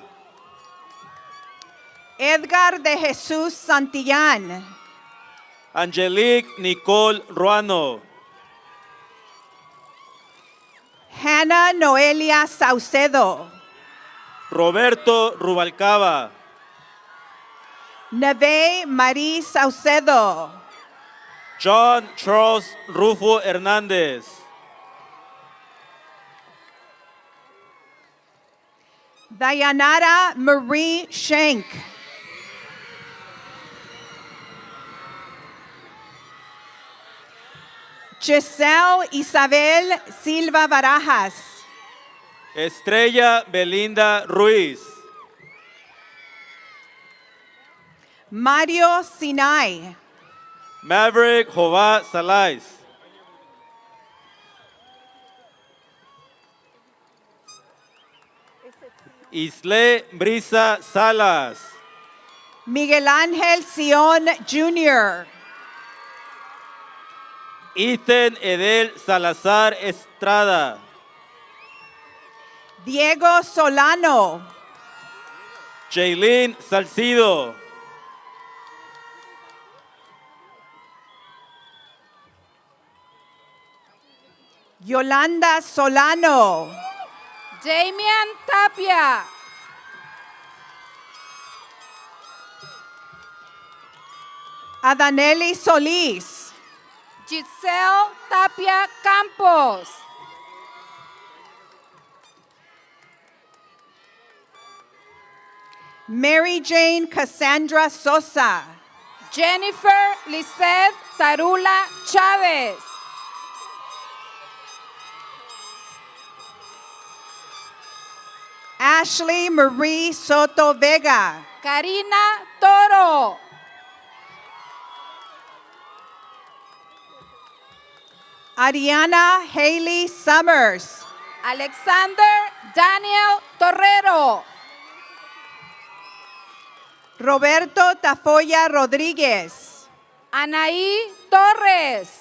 Edgar de Jesús Santillán. Angelique Nicole Ruano. Hannah Noelia Saucedo. Roberto Rubalcaba. Neve Marie Saucedo. John Charles Rufo Hernández. Dayanara Marie Schenk. Giselle Isabel Silva Barajas. Estrella Belinda Ruiz. Mario Sinai. Maverick Jova Salais. Isle Brisa Salas. Miguel Ángel Sion Jr. Ethan Edel Salazar Estrada. Diego Solano. Jaylin Salcido. Yolanda Solano. Damian Tapia. Adaneli Solís. Giselle Tapia Campos. Mary Jane Cassandra Sosa. Jennifer Lizeth Tarula Chávez. Ashley Marie Soto Vega. Karina Toro. Ariana Haley Summers. Alexander Daniel Torrero. Roberto Tafoya Rodríguez. Anaí Torres.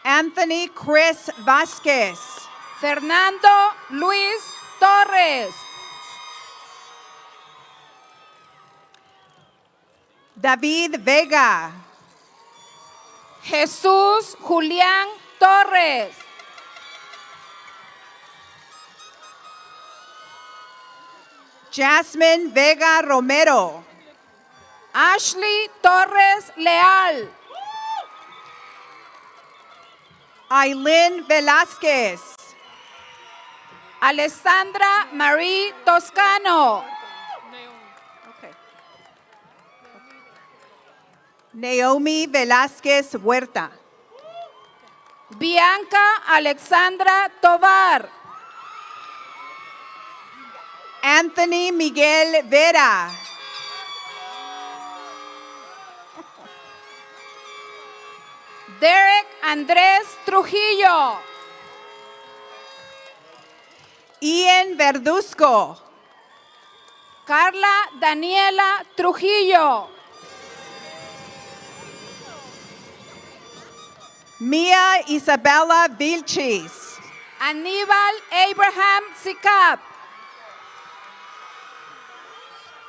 Anthony Chris Vázquez. Fernando Luis Torres. David Vega. Jesús Julián Torres. Jasmine Vega Romero. Ashley Torres Leal. Aileen Velázquez. Alessandra Marie Toscano. Naomi Velázquez Huerta. Bianca Alexandra Tovar. Anthony Miguel Vera. Derek Andrés Trujillo. Ian Verduzco. Carla Daniela Trujillo. Mia Isabella Vilchis. Aníbal Abraham Sicap.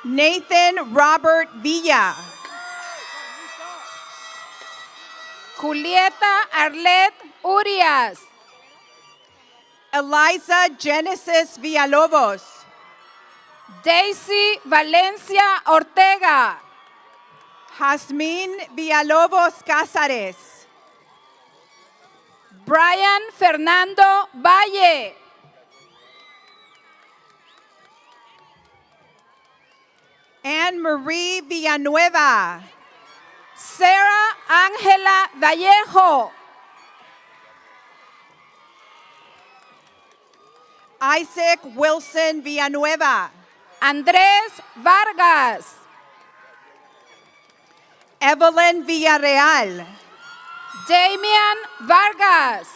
Nathan Robert Villa. Julieta Arlet Urias. Eliza Genesis Villalobos. Daisy Valencia Ortega. Jazmín Villalobos Cázares. Brian Fernando Valle. Anne Marie Villanueva. Sarah Ángela Vallejo. Isaac Wilson Villanueva. Andrés Vargas. Evelyn Villarreal. Damian Vargas.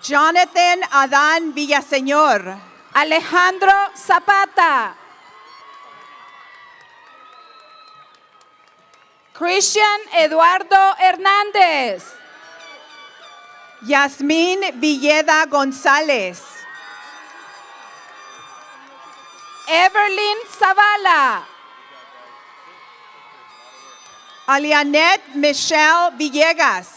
Jonathan Adán Villaseñor. Alejandro Zapata. Christian Eduardo Hernández. Yasmín Villeda González. Everlyn Zavala. Alianet Michelle Villegas.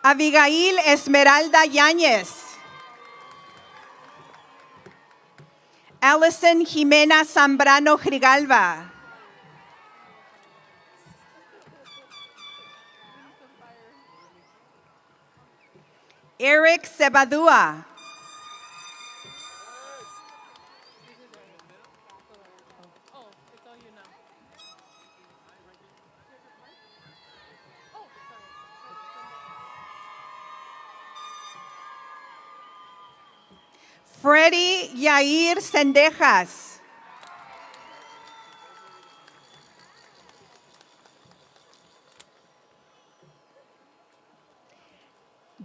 Abigail Esmeralda Yáñez. Allison Jimena Zambrano Grigalva. Eric Sebadua. Freddy Yair Sendejas.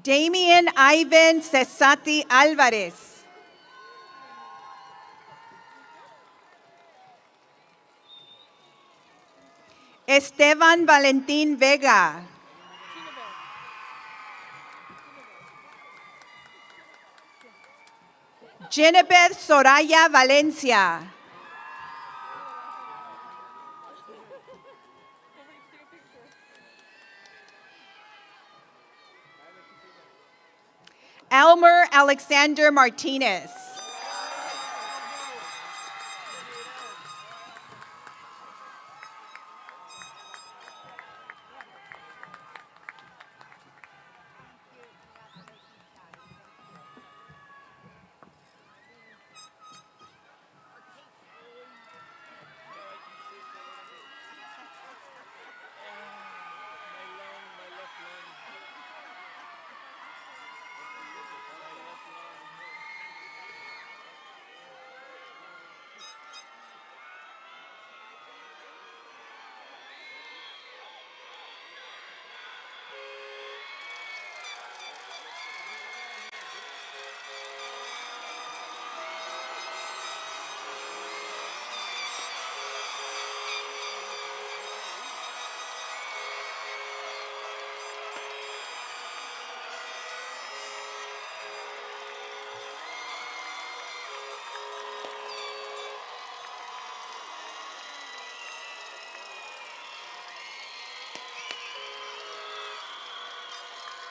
Damian Ivan Cesati Alvarez. Esteban Valentín Vega. Jennifer Soraya Valencia. Elmer Alexander Martinez.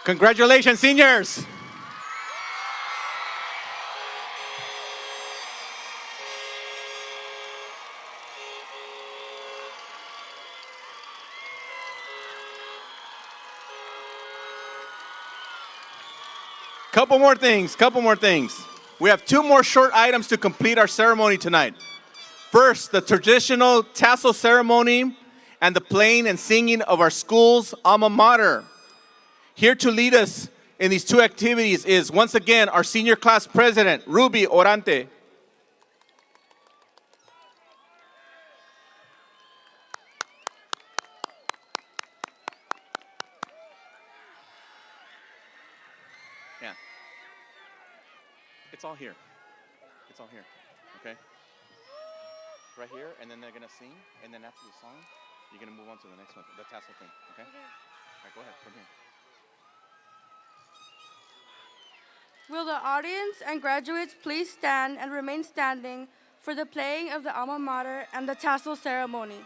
Congratulations, seniors. Couple more things. We have two more short items to complete our ceremony tonight. First, the traditional tassel ceremony and the playing and singing of our school's alma mater. Here to lead us in these two activities is, once again, our senior class president, Ruby Orante. Yeah. It's all here, okay? Right here, and then they're gonna sing, and then after the song, you're gonna move on to the next one, the tassel thing, okay? All right, go ahead, from here. Will the audience and graduates please stand and remain standing for the playing of the alma mater and the tassel ceremony?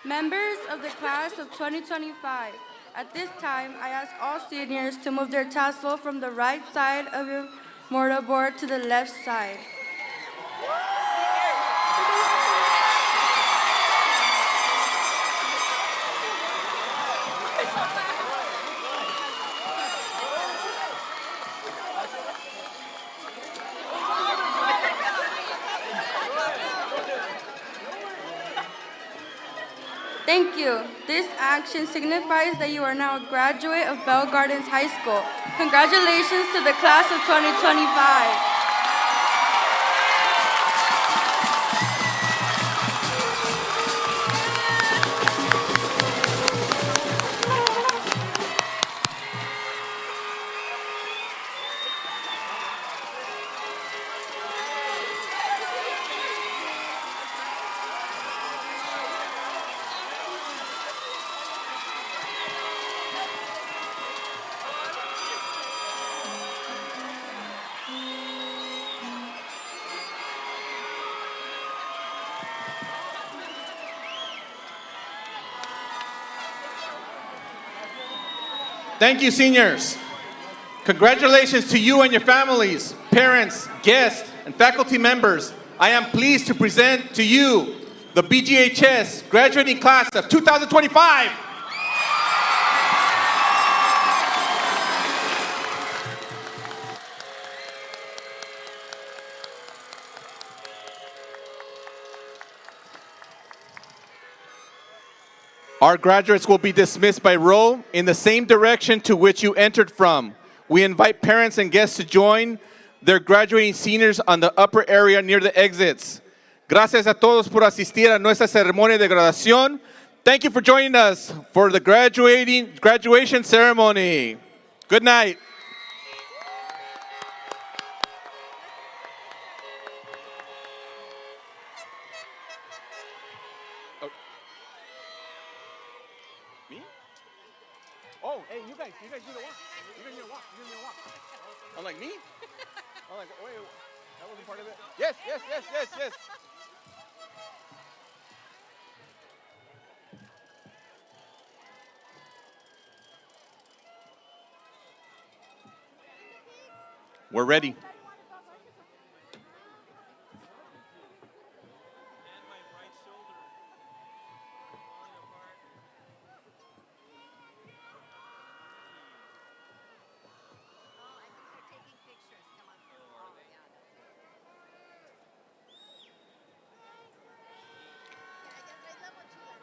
Members of the class of 2025, at this time, I ask all seniors to move their tassel from the right side of your mortarboard to the left side. Thank you. This action signifies that you are now a graduate of Bell Gardens High School. Congratulations to the class of 2025. Thank you, seniors. Congratulations to you and your families, parents, guests, and faculty members. I am pleased to present to you the BGHS graduating class of 2025. Our graduates will be dismissed by row in the same direction to which you entered from. We invite parents and guests to join their graduating seniors on the upper area near the exits. Gracias a todos por asistir a nuestra ceremonia de graduación. Thank you for joining us for the graduation ceremony. Good night. Oh, hey, you guys need to walk. You guys need to walk. I'm like, me? I'm like, wait, that wasn't part of it? Yes. We're ready.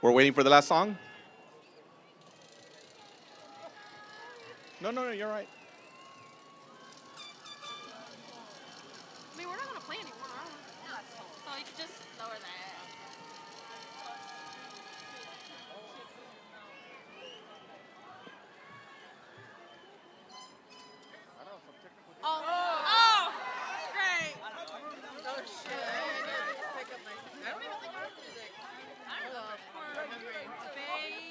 We're waiting for the last song. No, you're right. I mean, we're not gonna play anymore, are we? So you can just lower that. Oh, great. Oh, shit. I don't even think I have music. I don't know. For remembering space.